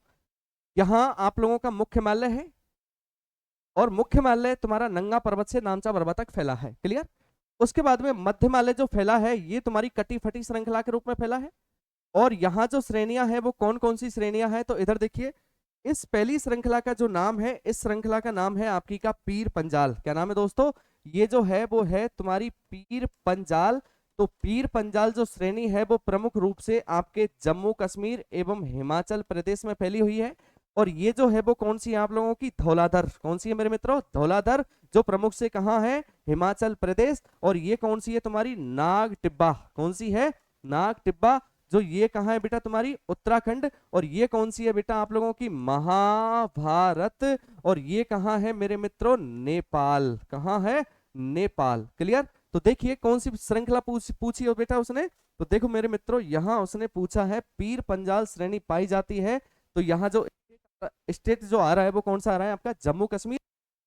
यहाँ आप लोगों का मुख्य हिमालय है, और मुख्य हिमालय तुम्हारा नंगा पर्वत से नामचा पर्वत तक फैला है। क्लियर। उसके बाद में मध्य हिमालय जो फैला है ये तुम्हारी कटी फटी श्रृंखला के रूप में फैला है। और यहाँ जो श्रेणियां हैं वो कौन कौन सी श्रेणियां हैं, तो इधर देखिए, इस पहली श्रृंखला का जो नाम है, इस श्रृंखला का नाम है आपकी का पीर पंजाल। क्या नाम है दोस्तों, ये जो है वो है तुम्हारी पीर पंजाल। तो पीर पंजाल जो श्रेणी है वो प्रमुख रूप से आपके जम्मू कश्मीर एवं हिमाचल प्रदेश में फैली हुई है। और ये जो है वो कौन सी है आप लोगों की, धौलाधर। कौन सी है मेरे मित्रों, धौलाधर, जो प्रमुख से कहाँ है, हिमाचल प्रदेश। और ये कौन सी है तुम्हारी, नाग टिब्बा। कौन सी है, नाग टिब्बा, जो ये कहाँ है बेटा तुम्हारी, उत्तराखंड। और ये कौन सी है बेटा आप लोगों की, महाभारत। और ये कहाँ है मेरे मित्रों, नेपाल। कहाँ है, नेपाल। क्लियर। तो देखिए कौन सी श्रृंखला पूछी हो बेटा उसने, तो देखो मेरे मित्रों यहाँ उसने पूछा है पीर पंजाल श्रेणी पाई जाती है। तो यहाँ जो स्टेट जो आ रहा है वो कौन सा आ रहा है आपका, जम्मू कश्मीर।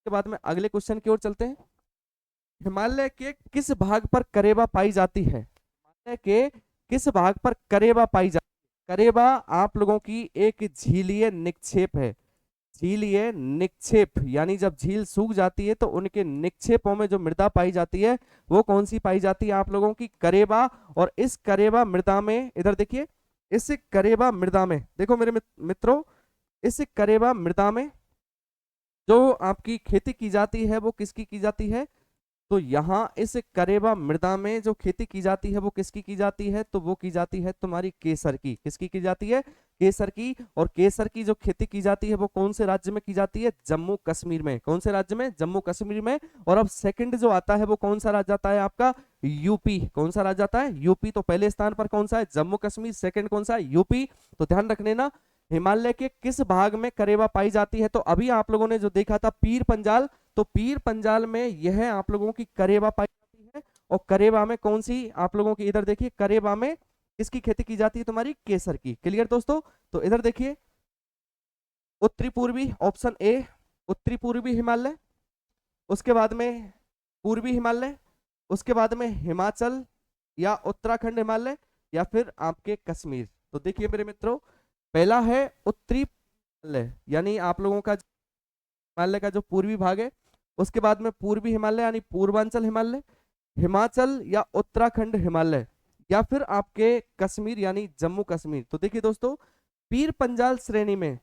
के बाद में अगले क्वेश्चन की ओर चलते हैं। हिमालय के किस भाग पर करेबा पाई जाती है, हिमालय के किस भाग पर करेबा पाई जाती है। करेबा आप लोगों की एक झीलीय निक्षेप है। झीलीय निक्षेप यानी जब झील सूख जाती है तो उनके निक्षेपों में जो मृदा पाई जाती है वो कौन सी पाई जाती है आप लोगों की, करेबा। और इस करेबा मृदा में इधर देखिए, इस करेबा मृदा में देखो मेरे मित्रों, इस करेबा मृदा में जो आपकी खेती की जाती है वो किसकी की जाती है, तो यहाँ इस करेबा मृदा में जो खेती की जाती है वो किसकी की जाती है, तो वो की जाती है तुम्हारी केसर की। किसकी की जाती है, केसर की। और केसर की जो खेती की जाती है वो कौन से राज्य में की जाती है, जम्मू कश्मीर में। कौन से राज्य में, जम्मू कश्मीर में। और अब सेकंड जो आता है वो कौन सा राज्य आता है आपका, यूपी। कौन सा राज्य आता है, यूपी। तो पहले स्थान पर कौन सा है, जम्मू कश्मीर, सेकंड कौन सा है, यूपी। तो ध्यान रखने ना, हिमालय के किस भाग में करेबा पाई जाती है, तो अभी आप लोगों ने जो देखा था पीर पंजाल, तो पीर पंजाल में यह आप लोगों की करेबा पाई जाती है। और करेबा में कौन सी आप लोगों की, इधर देखिए करेबा में किसकी खेती की जाती है, तुम्हारी केसर की। क्लियर दोस्तों। तो इधर देखिए उत्तरी पूर्वी, ऑप्शन ए उत्तरी पूर्वी हिमालय, उसके बाद में पूर्वी हिमालय, उसके बाद में हिमाचल या उत्तराखंड हिमालय, या फिर आपके कश्मीर। तो देखिए मेरे मित्रों, पहला है उत्तरी हिमालय यानी आप लोगों का हिमालय का जो पूर्वी भाग है, उसके बाद में पूर्वी हिमालय यानी पूर्वांचल हिमालय, हिमाचल या उत्तराखंड हिमालय, या फिर आपके कश्मीर यानी जम्मू कश्मीर। तो देखिए दोस्तों, पीर पंजाल श्रेणी में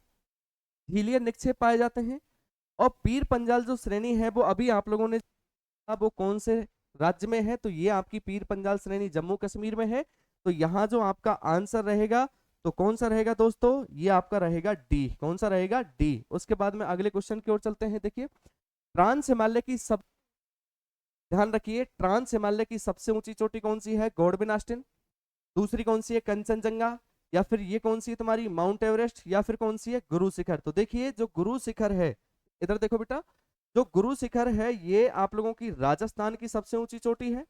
झीलीय निक्षेप पाए जाते हैं। और पीर पंजाल जो श्रेणी है वो अभी आप लोगों ने वो कौन से राज्य में है, तो ये आपकी पीर पंजाल श्रेणी जम्मू कश्मीर में है। तो यहाँ जो आपका आंसर रहेगा तो कौन सा रहेगा दोस्तों, ये आपका रहेगा डी। कौन सा रहेगा, डी। उसके बाद में अगले क्वेश्चन की ओर चलते हैं। देखिए ट्रांस हिमालय की सब, ध्यान रखिए, ट्रांस हिमालय की सबसे ऊंची चोटी कौन सी है, गॉडविन आस्टिन। दूसरी कौन सी है, कंचनजंगा। या फिर ये कौन सी है तुम्हारी माउंट एवरेस्ट, या फिर कौन सी है गुरु शिखर। तो देखिए जो गुरु शिखर है, इधर देखो बेटा, जो गुरु शिखर है ये आप लोगों की राजस्थान की सबसे ऊंची चोटी है।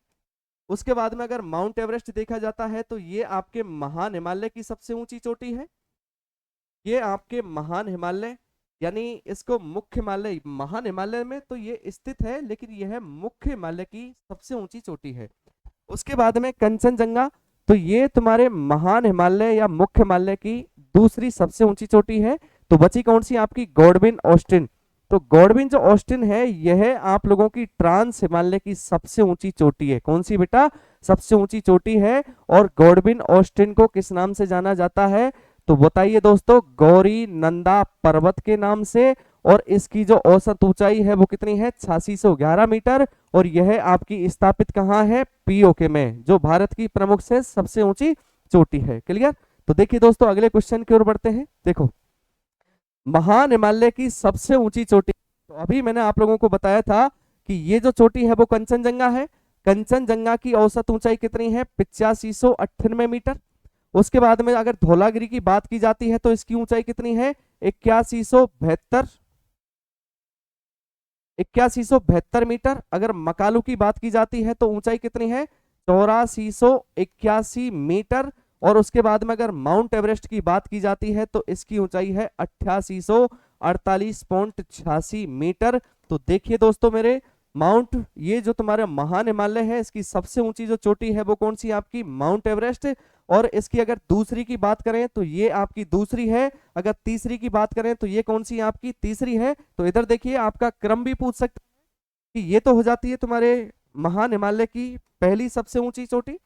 उसके बाद में अगर माउंट एवरेस्ट देखा जाता है तो ये आपके महान हिमालय की सबसे ऊंची चोटी है। ये आपके महान हिमालय, यानी इसको मुख्य हिमालय, महान हिमालय में तो ये स्थित है, लेकिन यह मुख्य हिमालय की सबसे ऊंची चोटी है। उसके बाद में कंचनजंगा, तो ये तुम्हारे महान हिमालय या मुख्य हिमालय की दूसरी सबसे ऊंची चोटी है। तो बची कौन सी आपकी गॉडविन ऑस्टिन। तो गॉडविन जो ऑस्टिन है यह आप लोगों की ट्रांस हिमालय की सबसे ऊंची चोटी है। कौन सी बेटा, सबसे ऊंची चोटी है। और गॉडविन ऑस्टिन को किस नाम से जाना जाता है, तो बताइए दोस्तों, गौरी नंदा पर्वत के नाम से। और इसकी जो औसत ऊंचाई है वो कितनी है, 8611 मीटर। और यह आपकी स्थापित कहाँ है, पीओके में, जो भारत की प्रमुख से सबसे ऊंची चोटी है। क्लियर। तो देखिए दोस्तों अगले क्वेश्चन की ओर बढ़ते हैं। देखो महान हिमालय की सबसे ऊंची चोटी, तो अभी मैंने आप लोगों को बताया था कि ये जो चोटी है वो कंचनजंगा है। कंचनजंगा की औसत ऊंचाई कितनी है, 8598 मीटर। उसके बाद में अगर धौलागिरी की बात की जाती है तो इसकी ऊंचाई कितनी है, 8172 मीटर। अगर मकालू की बात की जाती है तो ऊंचाई कितनी है, 8481 मीटर। और उसके बाद में अगर माउंट एवरेस्ट की बात की जाती है तो इसकी ऊंचाई है 8848.86 मीटर। तो देखिए दोस्तों मेरे, माउंट, ये जो तुम्हारा महान हिमालय है इसकी सबसे ऊंची जो चोटी है वो कौन सी, आपकी माउंट एवरेस्ट। और इसकी अगर दूसरी की बात करें तो ये आपकी दूसरी है। अगर तीसरी की बात करें तो ये कौन सी आपकी तीसरी है। तो इधर देखिए आपका क्रम भी पूछ सकते हैं कि ये तो हो जाती है तुम्हारे महान हिमालय की पहली सबसे ऊंची चोटी।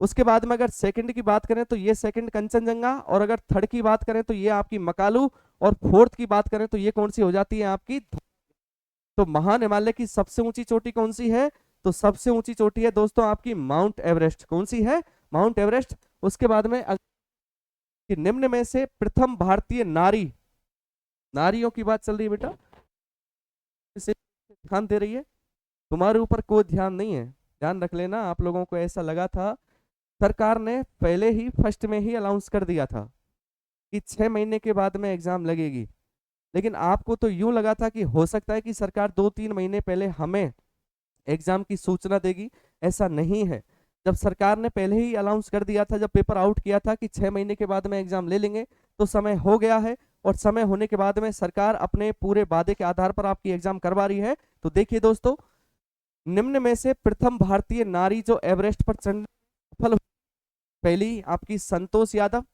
उसके बाद में अगर सेकंड की बात करें तो ये सेकंड कंचनजंगा। और अगर थर्ड की बात करें तो ये आपकी मकालू। और फोर्थ की बात करें तो ये कौन सी हो जाती है आपकी। तो महान हिमालय की सबसे ऊंची चोटी कौन सी है, तो सबसे ऊंची चोटी है दोस्तों आपकी माउंट एवरेस्ट। कौन सी है, माउंट एवरेस्ट। उसके बाद में कि निम्न में से प्रथम भारतीय नारी, नारियों की बात चल रही है बेटा, इसे ध्यान दे रही है, तुम्हारे ऊपर कोई ध्यान नहीं है, ध्यान रख लेना। आप लोगों को ऐसा लगा था, सरकार ने पहले ही फर्स्ट में ही अनाउंस कर दिया था कि 6 महीने के बाद में एग्जाम लगेगी, लेकिन आपको तो यूं लगा था कि हो सकता है कि सरकार 2-3 महीने पहले हमें एग्जाम की सूचना देगी। ऐसा नहीं है। जब सरकार ने पहले ही अनाउंस कर दिया था, जब पेपर आउट किया था कि 6 महीने के बाद में एग्जाम ले लेंगे, तो समय हो गया है। और समय होने के बाद में सरकार अपने पूरे वादे के आधार पर आपकी एग्जाम करवा रही है। तो देखिए दोस्तों, निम्न में से प्रथम भारतीय नारी जो एवरेस्ट पर चढ़ने सफल, पहली आपकी संतोष यादव,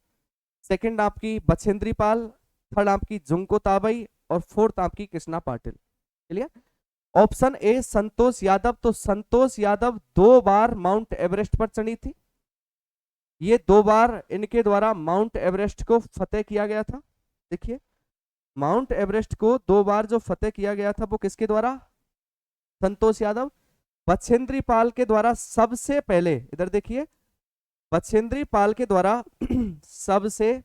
सेकंड आपकी बछेंद्री पाल, थर्ड आपकी जुंको ताबई, और फोर्थ आपकी Krishna Patil. Clear. Option A Santosh Yadav, तो संतोष यादव 2 बार माउंट एवरेस्ट पर चढ़ी थी। ये 2 बार इनके द्वारा माउंट एवरेस्ट को फतेह किया गया था। देखिए माउंट एवरेस्ट को 2 बार जो फतेह किया गया था वो किसके द्वारा, संतोष यादव। बछेंद्री पाल के द्वारा सबसे पहले, इधर देखिए, बछेंद्री पाल के द्वारा सबसे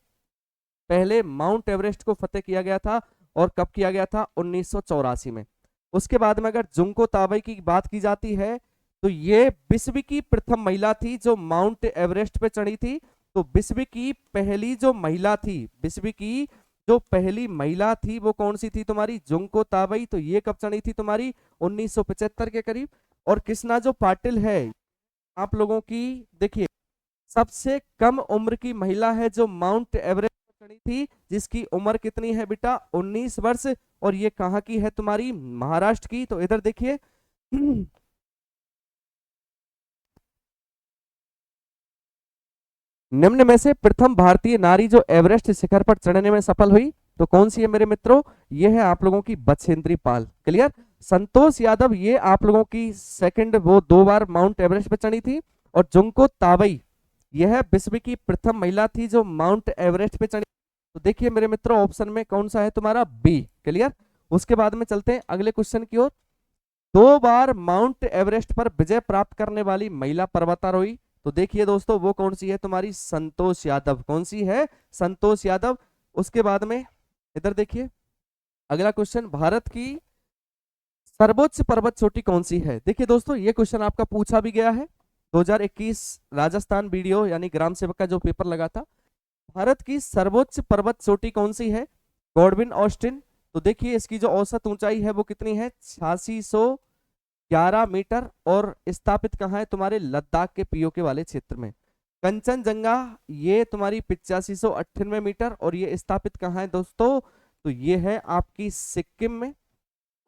पहले माउंट एवरेस्ट को फतेह किया गया था। और कब किया गया था, 1984 में। उसके बाद में अगर जुंको ताबई की बात की जाती है तो ये विश्व की प्रथम महिला थी जो माउंट एवरेस्ट पे चढ़ी थी। तो विश्व की पहली जो महिला थी, विश्व की जो पहली महिला थी वो कौन सी थी तुम्हारी, जुंको ताबई। तो ये कब चढ़ी थी तुम्हारी, 1975 के करीब। और कृष्णा जो पाटिल है आप लोगों की, देखिए सबसे कम उम्र की महिला है जो माउंट एवरेस्ट पर चढ़ी थी, जिसकी उम्र कितनी है बेटा, 19 वर्ष। और ये कहाँ की है तुम्हारी, महाराष्ट्र की। तो इधर देखिए निम्न में से प्रथम भारतीय नारी जो एवरेस्ट शिखर पर चढ़ने में सफल हुई, तो कौन सी है मेरे मित्रों, ये है आप लोगों की बछेंद्री पाल। क्लियर। संतोष यादव ये आप लोगों की सेकंड, वो 2 बार माउंट एवरेस्ट पर चढ़ी थी। और जुंको ताबई यह विश्व की प्रथम महिला थी जो माउंट एवरेस्ट पे चढ़ी। तो देखिए मेरे मित्रों ऑप्शन में कौन सा है तुम्हारा, बी। क्लियर। उसके बाद में चलते हैं अगले क्वेश्चन की ओर। 2 बार माउंट एवरेस्ट पर विजय प्राप्त करने वाली महिला पर्वतारोही, तो देखिए दोस्तों वो कौन सी है तुम्हारी, संतोष यादव। कौन सी है, संतोष यादव। उसके बाद में इधर देखिए अगला क्वेश्चन, भारत की सर्वोच्च पर्वत चोटी कौन सी है। देखिए दोस्तों ये क्वेश्चन आपका पूछा भी गया है 2021 राजस्थान वीडियो यानी ग्राम सेवक का जो पेपर लगा था, भारत की सर्वोच्च पर्वत चोटी कौन सी है? Godwin Austen. तो देखिए इसकी जो औसत ऊंचाई है वो कितनी है? 8611 मीटर, और स्थापित कहाँ है? तुम्हारे लद्दाख के पीओके वाले क्षेत्र में। कंचनजंगा, ये तुम्हारी 8598 मीटर, और ये स्थापित कहाँ है दोस्तों? तो ये है आपकी सिक्किम में।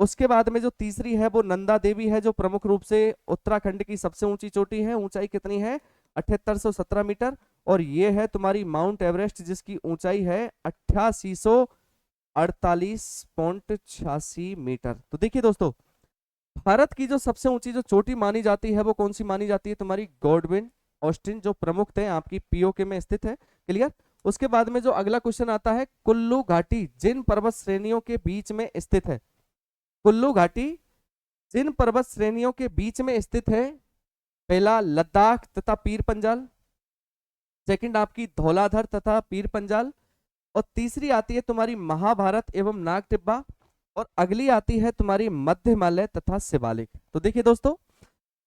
उसके बाद में जो तीसरी है वो नंदा देवी है, जो प्रमुख रूप से उत्तराखंड की सबसे ऊंची चोटी है। ऊंचाई कितनी है? 7817 मीटर। और ये है तुम्हारी माउंट एवरेस्ट, जिसकी ऊंचाई है 8848.86 मीटर। तो देखिए दोस्तों, भारत की जो सबसे ऊंची जो चोटी मानी जाती है वो कौन सी मानी जाती है? तुम्हारी गॉडविन ऑस्टिन, जो प्रमुख थे आपकी पीओके में स्थित है। क्लियर। उसके बाद में जो अगला क्वेश्चन आता है, कुल्लू घाटी जिन पर्वत श्रेणियों के बीच में स्थित है? कुल्लू घाटी जिन पर्वत श्रेणियों के बीच में स्थित है? पहला लद्दाख तथा पीर पंजाल, सेकंड आपकी धौलाधर तथा पीर पंजाल, और तीसरी आती है तुम्हारी महाभारत एवं नाग टिब्बा, और अगली आती है तुम्हारी मध्य हिमालय तथा शिवालिक। तो देखिए दोस्तों,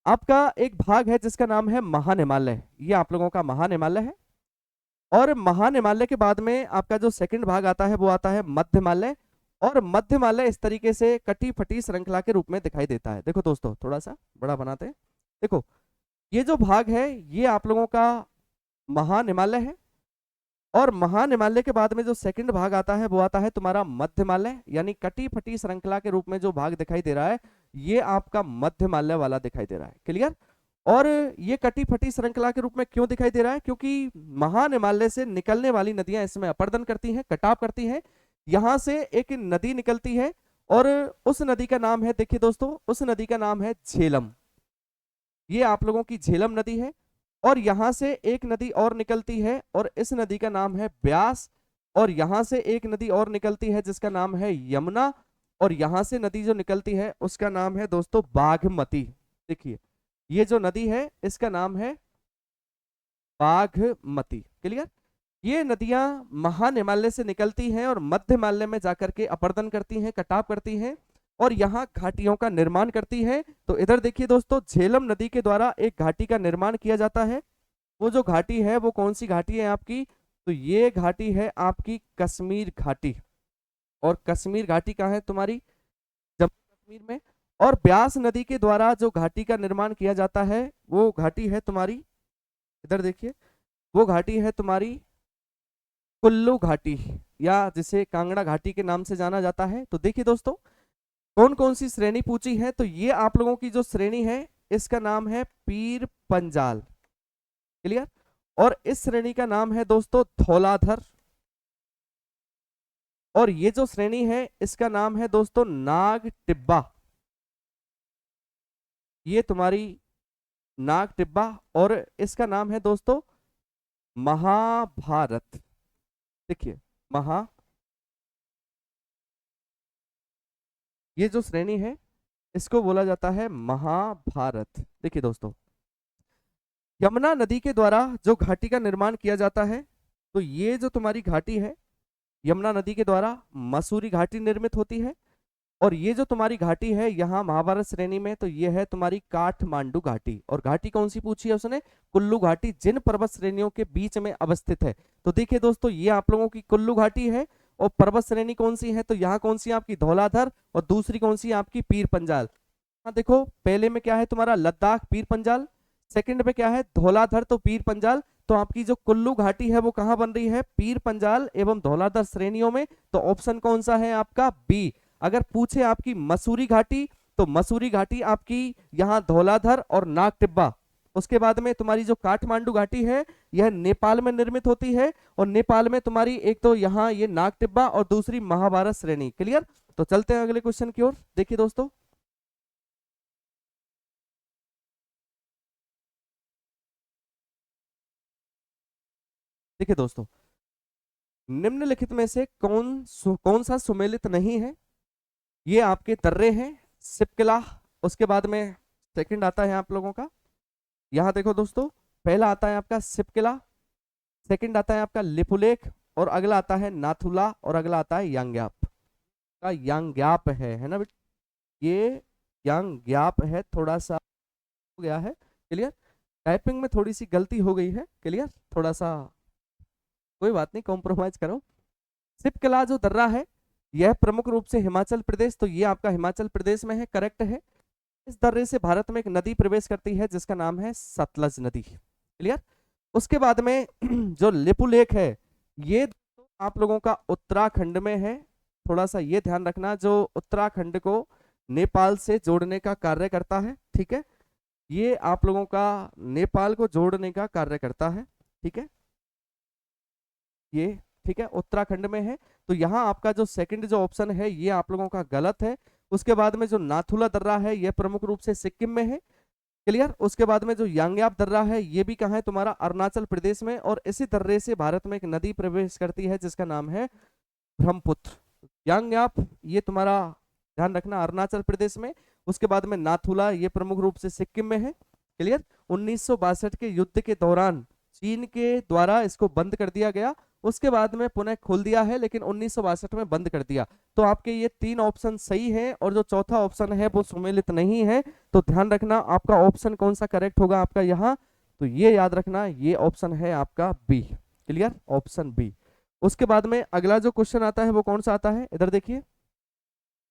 आपका एक भाग है जिसका नाम है महान हिमालय, ये आप लोगों का महान हिमालय है। और महान हिमालय के बाद में आपका जो सेकंड भाग आता है वो आता है मध्य हिमालय। और मध्य हिमालय इस तरीके से कटी फटी श्रृंखला के रूप में दिखाई देता है। देखो दोस्तों, थोड़ा सा बड़ा बनाते हैं। देखो, ये जो भाग है ये आप लोगों का महान हिमालय है, और महान हिमालय के बाद में जो सेकंड भाग आता है वो आता है तुम्हारा मध्य हिमालय, यानी कटी फटी श्रृंखला के रूप में जो भाग दिखाई दे रहा है ये आपका मध्य हिमालय वाला दिखाई दे रहा है। क्लियर। और ये कटी फटी श्रृंखला के रूप में क्यों दिखाई दे रहा है? क्योंकि महान हिमालय से निकलने वाली नदियां इसमें अपर्दन करती हैं, कटाव करती हैं। यहां से एक नदी निकलती है, और उस नदी का नाम है, देखिए दोस्तों, उस नदी का नाम है झेलम। ये आप लोगों की झेलम नदी है। और यहां से एक नदी और निकलती है, और इस नदी का नाम है ब्यास। और यहां से एक नदी और निकलती है जिसका नाम है यमुना। और यहां से नदी जो निकलती है उसका नाम है दोस्तों बागमती। देखिए, ये जो नदी है इसका नाम है बागमती। क्लियर। ये नदियां महान हिमालय से निकलती हैं और मध्य हिमालय में जाकर के अपर्दन करती हैं, कटाव करती हैं, और यहाँ घाटियों का निर्माण करती है। तो इधर देखिए दोस्तों, झेलम नदी के द्वारा एक घाटी का निर्माण किया जाता है। वो जो घाटी है वो कौन सी घाटी है आपकी? तो ये घाटी है आपकी कश्मीर घाटी। और कश्मीर घाटी कहाँ है तुम्हारी? जम्मू कश्मीर में। और ब्यास नदी के द्वारा जो घाटी का निर्माण किया जाता है वो घाटी है तुम्हारी, इधर देखिए, वो घाटी है तुम्हारी कुल्लू घाटी, या जिसे कांगड़ा घाटी के नाम से जाना जाता है। तो देखिए दोस्तों, कौन कौन सी श्रेणी पूछी है? तो ये आप लोगों की जो श्रेणी है इसका नाम है पीर पंजाल। क्लियर। और इस श्रेणी का नाम है दोस्तों धौलाधर। और ये जो श्रेणी है इसका नाम है दोस्तों नाग टिब्बा। ये तुम्हारी नाग टिब्बा। और इसका नाम है दोस्तों महाभारत। देखिए, ये जो श्रेणी है इसको बोला जाता है महाभारत। देखिए दोस्तों, यमुना नदी के द्वारा जो घाटी का निर्माण किया जाता है, तो ये जो तुम्हारी घाटी है यमुना नदी के द्वारा मसूरी घाटी निर्मित होती है। और ये जो तुम्हारी घाटी है यहाँ महाभारत श्रेणी में, तो ये है तुम्हारी काठमांडू घाटी। और घाटी कौन सी पूछी है उसने? कुल्लू घाटी जिन पर्वत श्रेणियों के बीच में अवस्थित है। तो देखिए दोस्तों, ये आप लोगों की कुल्लू घाटी है। और पर्वत श्रेणी कौन सी है? तो यहाँ कौन सी है आपकी? धौलाधर। और दूसरी कौन सी है आपकी? पीर पंजाल। हाँ देखो, पहले में क्या है तुम्हारा? लद्दाख पीर पंजाल। सेकंड में क्या है? धौलाधर तो पीर पंजाल। तो आपकी जो कुल्लू घाटी है वो कहाँ बन रही है? पीर पंजाल एवं धौलाधर श्रेणियों में। तो ऑप्शन कौन सा है आपका? बी। अगर पूछे आपकी मसूरी घाटी, तो मसूरी घाटी आपकी यहाँ धौलाधर और नाग टिब्बा। उसके बाद में तुम्हारी जो काठमांडू घाटी है यह नेपाल में निर्मित होती है। और नेपाल में तुम्हारी एक तो यहाँ ये नाग टिब्बा और दूसरी महाभारत श्रेणी। क्लियर। तो चलते हैं अगले क्वेश्चन की ओर। देखिए दोस्तों, देखिए दोस्तों, निम्नलिखित में से कौन सा सुमेलित नहीं है? ये आपके तर्रे हैं, सिपकिला। उसके बाद में सेकंड आता है आप लोगों का, यहाँ देखो दोस्तों, पहला आता है आपका सिपकिला, सेकंड आता है आपका लिपुलेख, और अगला आता है नाथुला, और अगला आता है यांग्याप। का यांग्याप है ना बेटा? ये यांग्याप है। थोड़ा सा हो गया है। क्लियर। टाइपिंग में थोड़ी सी गलती हो गई है। क्लियर। थोड़ा सा कोई बात नहीं, कॉम्प्रोमाइज करो। सिपकला जो दर्रा है यह प्रमुख रूप से हिमाचल प्रदेश, तो ये आपका हिमाचल प्रदेश में है, करेक्ट है। इस दर्रे से भारत में एक नदी प्रवेश करती है जिसका नाम है सतलज नदी। क्लियर। उसके बाद में जो लिपुलेख है ये आप लोगों का उत्तराखंड में है। थोड़ा सा ये ध्यान रखना, जो उत्तराखंड को नेपाल से जोड़ने का कार्य करता है, ठीक है, ये आप लोगों का नेपाल को जोड़ने का कार्य करता है, ठीक है, ये ठीक है उत्तराखंड में है। तो यहाँ आपका जो सेकंड जो ऑप्शन है ये आप लोगों का गलत है। उसके बाद में जो नाथुला दर्रा है यह प्रमुख रूप से सिक्किम में है। क्लियर। उसके बाद में जो यांग्याप दर्रा है ये भी कहाँ है, तुम्हारा अरुणाचल प्रदेश में, और इसी दर्रे से भारत में एक नदी प्रवेश करती है जिसका नाम है ब्रह्मपुत्र। यांग्याप ये तुम्हारा ध्यान रखना अरुणाचल प्रदेश में। उसके बाद में नाथुला ये प्रमुख रूप से सिक्किम में है। क्लियर। 1962 के युद्ध के दौरान चीन के द्वारा इसको बंद कर दिया गया, उसके बाद में पुनः खोल दिया है, लेकिन 1962 में बंद कर दिया। तो आपके ये तीन ऑप्शन सही हैं और जो चौथा ऑप्शन है वो सुमेलित नहीं है। तो ध्यान रखना आपका ऑप्शन कौन सा करेक्ट होगा आपका यहाँ, तो ये याद रखना ये ऑप्शन है आपका बी। Clear, option B. उसके बाद में अगला जो क्वेश्चन आता है वो कौन सा आता है, इधर देखिए,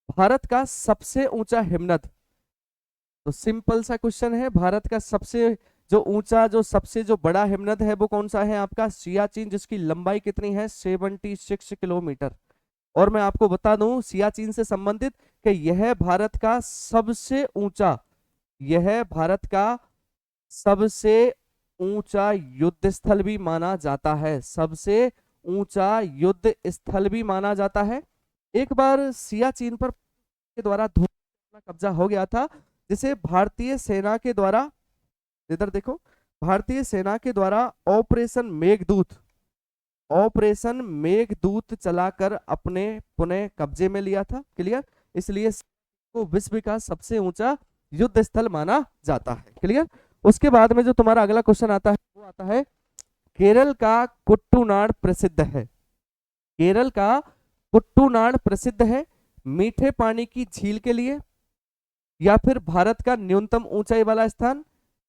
भारत का सबसे ऊंचा हिमनद। तो सिंपल सा क्वेश्चन है, भारत का सबसे जो ऊंचा जो सबसे जो बड़ा हिमनद है वो कौन सा है आपका सियाचिन, जिसकी लंबाई कितनी है 76 किलोमीटर। और मैं आपको बता दूं सियाचिन से संबंधित कि यह भारत का सबसे ऊंचा, यह भारत का सबसे ऊंचा युद्ध स्थल भी माना जाता है, सबसे ऊंचा युद्ध स्थल भी माना जाता है। एक बार सियाचिन पर के द्वारा कब्जा हो गया था, जिसे भारतीय सेना के द्वारा, इधर देखो, भारतीय सेना के द्वारा ऑपरेशन मेघदूत, ऑपरेशन मेघदूत चलाकर अपने पुनः कब्जे में लिया था। क्लियर। इसलिए को विश्व का सबसे ऊंचा युद्ध स्थल माना जाता है। क्लियर। उसके बाद में जो तुम्हारा अगला क्वेश्चन आता है वो आता है, केरल का कुट्टूनाड प्रसिद्ध है, केरल का कुट्टूनाड प्रसिद्ध है मीठे पानी की झील के लिए, या फिर भारत का न्यूनतम ऊंचाई वाला स्थान,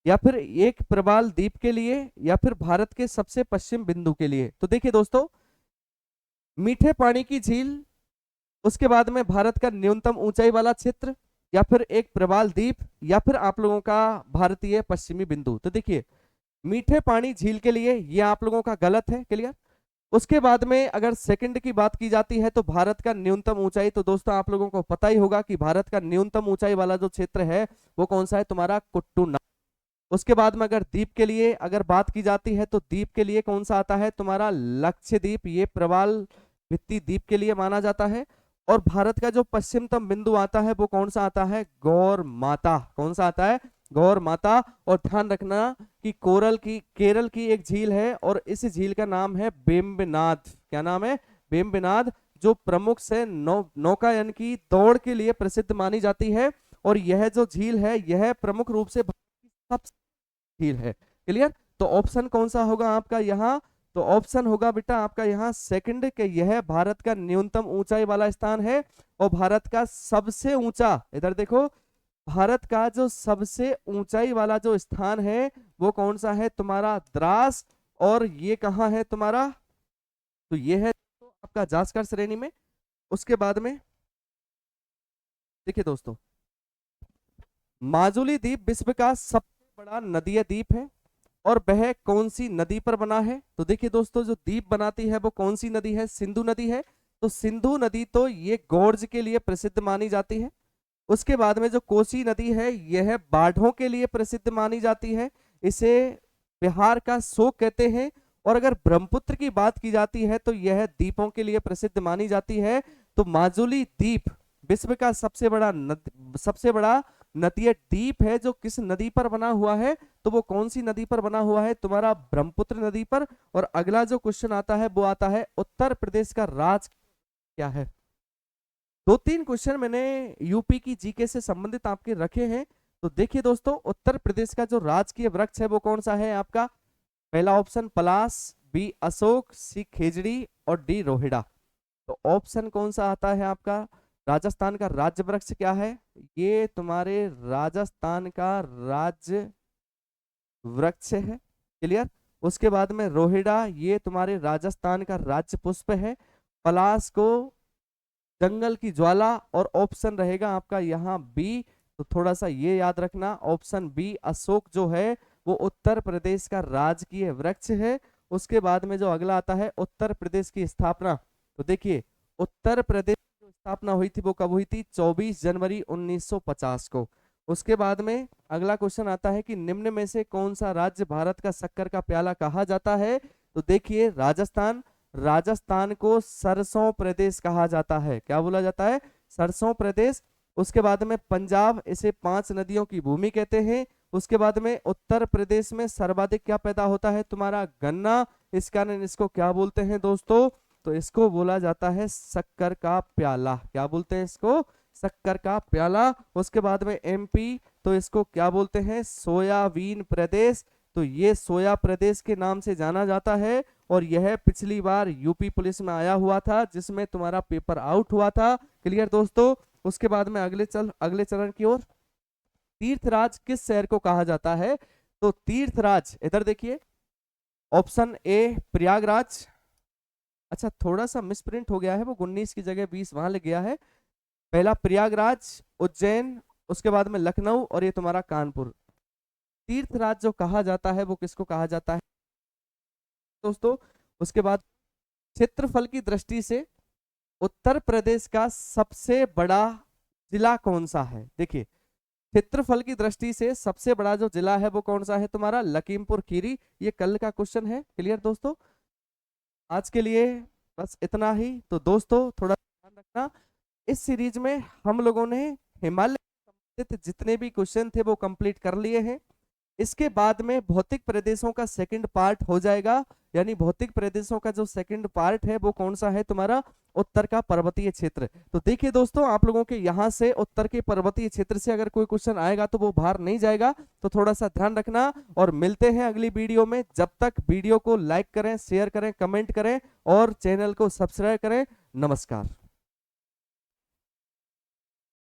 या फिर एक प्रवाल द्वीप के लिए, या फिर भारत के सबसे पश्चिम बिंदु के लिए। तो देखिए दोस्तों, मीठे पानी की झील, उसके बाद में भारत का न्यूनतम ऊंचाई वाला क्षेत्र, या फिर एक प्रवाल द्वीप, या फिर आप लोगों का भारतीय पश्चिमी बिंदु। तो देखिए मीठे पानी झील के लिए ये आप लोगों का गलत है। क्लियर। उसके बाद में अगर सेकंड की बात की जाती है तो भारत का न्यूनतम ऊंचाई, तो दोस्तों आप लोगों को पता ही होगा कि भारत का न्यूनतम ऊंचाई वाला जो क्षेत्र है वो कौन सा है, तुम्हारा कुट्टूनाड। उसके बाद में अगर द्वीप के लिए अगर बात की जाती है तो द्वीप के लिए कौन सा आता है, तुम्हारा लक्षद्वीप, ये प्रवाल भित्ति द्वीप के लिए माना जाता है। और भारत का जो पश्चिमतम बिंदु आता है वो कौन सा आता है, गौर माता, कौन सा आता है, गौर माता। और ध्यान रखना कि केरल की एक झील है और इस झील का नाम है वेम्बनाड। क्या नाम है, वेम्बनाड, जो प्रमुख से नौकायन की दौड़ के लिए प्रसिद्ध मानी जाती है। और यह जो झील है यह प्रमुख रूप से सबसे झील है। क्लियर। तो ऑप्शन कौन सा होगा आपका यहाँ, तो ऑप्शन होगा बेटा आपका यहाँ सेकंड, के यह भारत का न्यूनतम ऊंचाई वाला स्थान है। और भारत का सबसे ऊंचा, इधर देखो, भारत का जो सबसे ऊंचाई वाला जो स्थान है वो कौन सा है, तुम्हारा द्रास। और ये कहाँ है तुम्हारा, तो ये है तो आपका जास्कर श्रेणी में। उसके बाद में देखिए दोस्तों, माजुली द्वीप विश्व का सबसे बड़ा नदीय द्वीप है और वह कौन सी नदी पर बना है। तो देखिए दोस्तों, जो द्वीप बनाती है वो कौन सी नदी है, सिंधु नदी है। तो सिंधु नदी तो ये गोर्ज के लिए प्रसिद्ध मानी जाती है। उसके बाद में जो कोसी नदी है यह बाढ़ों के लिए प्रसिद्ध मानी जाती है, इसे बिहार का शोक कहते हैं। और अगर ब्रह्मपुत्र की बात की जाती है तो यह द्वीपों के लिए प्रसिद्ध मानी जाती है। तो माजुली द्वीप विश्व का सबसे बड़ा नदीय द्वीप है, जो किस नदी पर बना हुआ है, तो वो कौन सी नदी पर बना हुआ है, तुम्हारा ब्रह्मपुत्र नदी पर। और अगला जो क्वेश्चन आता है वो आता है, उत्तर प्रदेश का राज क्या है। दो तीन क्वेश्चन मैंने यूपी की जीके से संबंधित आपके रखे हैं। तो देखिए दोस्तों, उत्तर प्रदेश का जो राजकीय वृक्ष है वो कौन सा है आपका, पहला ऑप्शन पलास, बी अशोक, सी खेजड़ी और डी रोहिड़ा। तो ऑप्शन कौन सा आता है आपका, राजस्थान का राज्य वृक्ष क्या है, ये तुम्हारे राजस्थान का राज्य वृक्ष है। क्लियर। उसके बाद में रोहिड़ा, ये तुम्हारे राजस्थान का राज्य पुष्प है। पलाश को जंगल की ज्वाला, और ऑप्शन रहेगा आपका यहाँ बी। तो थोड़ा सा ये याद रखना, ऑप्शन बी अशोक जो है वो उत्तर प्रदेश का राजकीय वृक्ष है। उसके बाद में जो अगला आता है उत्तर प्रदेश की स्थापना, तो देखिए उत्तर प्रदेश की जो स्थापना हुई थी वो कब हुई थी? 24 जनवरी 1950 को। उसके बाद में अगला क्वेश्चन आता है कि निम्न में से कौन सा राज्य भारत का शक्कर का प्याला कहा जाता है? तो देखिए राजस्थान, राजस्थान को सरसों प्रदेश कहा जाता है। क्या बोला जाता है? सरसों प्रदेश। उसके बाद में पंजाब, इसे 5 नदियों की भूमि कहते हैं। उसके बाद में उत्तर प्रदेश में सर्वाधिक क्या पैदा होता है? तुम्हारा गन्ना। इस कारण इसको क्या बोलते हैं दोस्तों? तो इसको बोला जाता है शक्कर का प्याला। क्या बोलते हैं इसको? शक्कर का प्याला। उसके बाद में एमपी, तो इसको क्या बोलते हैं? सोयाबीन प्रदेश। तो ये सोया प्रदेश के नाम से जाना जाता है, और यह पिछली बार यूपी पुलिस में आया हुआ था जिसमें तुम्हारा पेपर आउट हुआ था। क्लियर दोस्तों? उसके बाद में अगले चरण की ओर, तीर्थराज किस शहर को कहा जाता है? तो तीर्थराज, इधर देखिए, ऑप्शन ए प्रयागराज। अच्छा थोड़ा सा मिसप्रिंट हो गया है, वो 19 की जगह 20 वहां लग गया है। पहला प्रयागराज, उज्जैन, उसके बाद में लखनऊ, और ये तुम्हारा कानपुर। तीर्थराज जो कहा जाता है वो किसको कहा जाता है दोस्तों? उसके बाद क्षेत्रफल की दृष्टि से उत्तर प्रदेश का सबसे बड़ा जिला कौन सा है? देखिए क्षेत्रफल की दृष्टि से सबसे बड़ा जो जिला है वो कौन सा है? तुम्हारा लखीमपुर खीरी। ये कल का क्वेश्चन है। क्लियर दोस्तों? आज के लिए बस इतना ही। तो दोस्तों थोड़ा ध्यान रखना, इस सीरीज में हम लोगों ने हिमालय से संबंधित जितने भी क्वेश्चन थे वो कंप्लीट कर लिए हैं। इसके बाद में भौतिक प्रदेशों का सेकंड पार्ट हो जाएगा, यानी भौतिक प्रदेशों का जो सेकंड पार्ट है वो कौन सा है? तुम्हारा उत्तर का पर्वतीय क्षेत्र। तो देखिए दोस्तों, आप लोगों के यहाँ से उत्तर के पर्वतीय क्षेत्र से अगर कोई क्वेश्चन आएगा तो वो बाहर नहीं जाएगा, तो थोड़ा सा ध्यान रखना। और मिलते हैं अगली वीडियो में। जब तक वीडियो को लाइक करें, शेयर करें, कमेंट करें और चैनल को सब्सक्राइब करें। नमस्कार।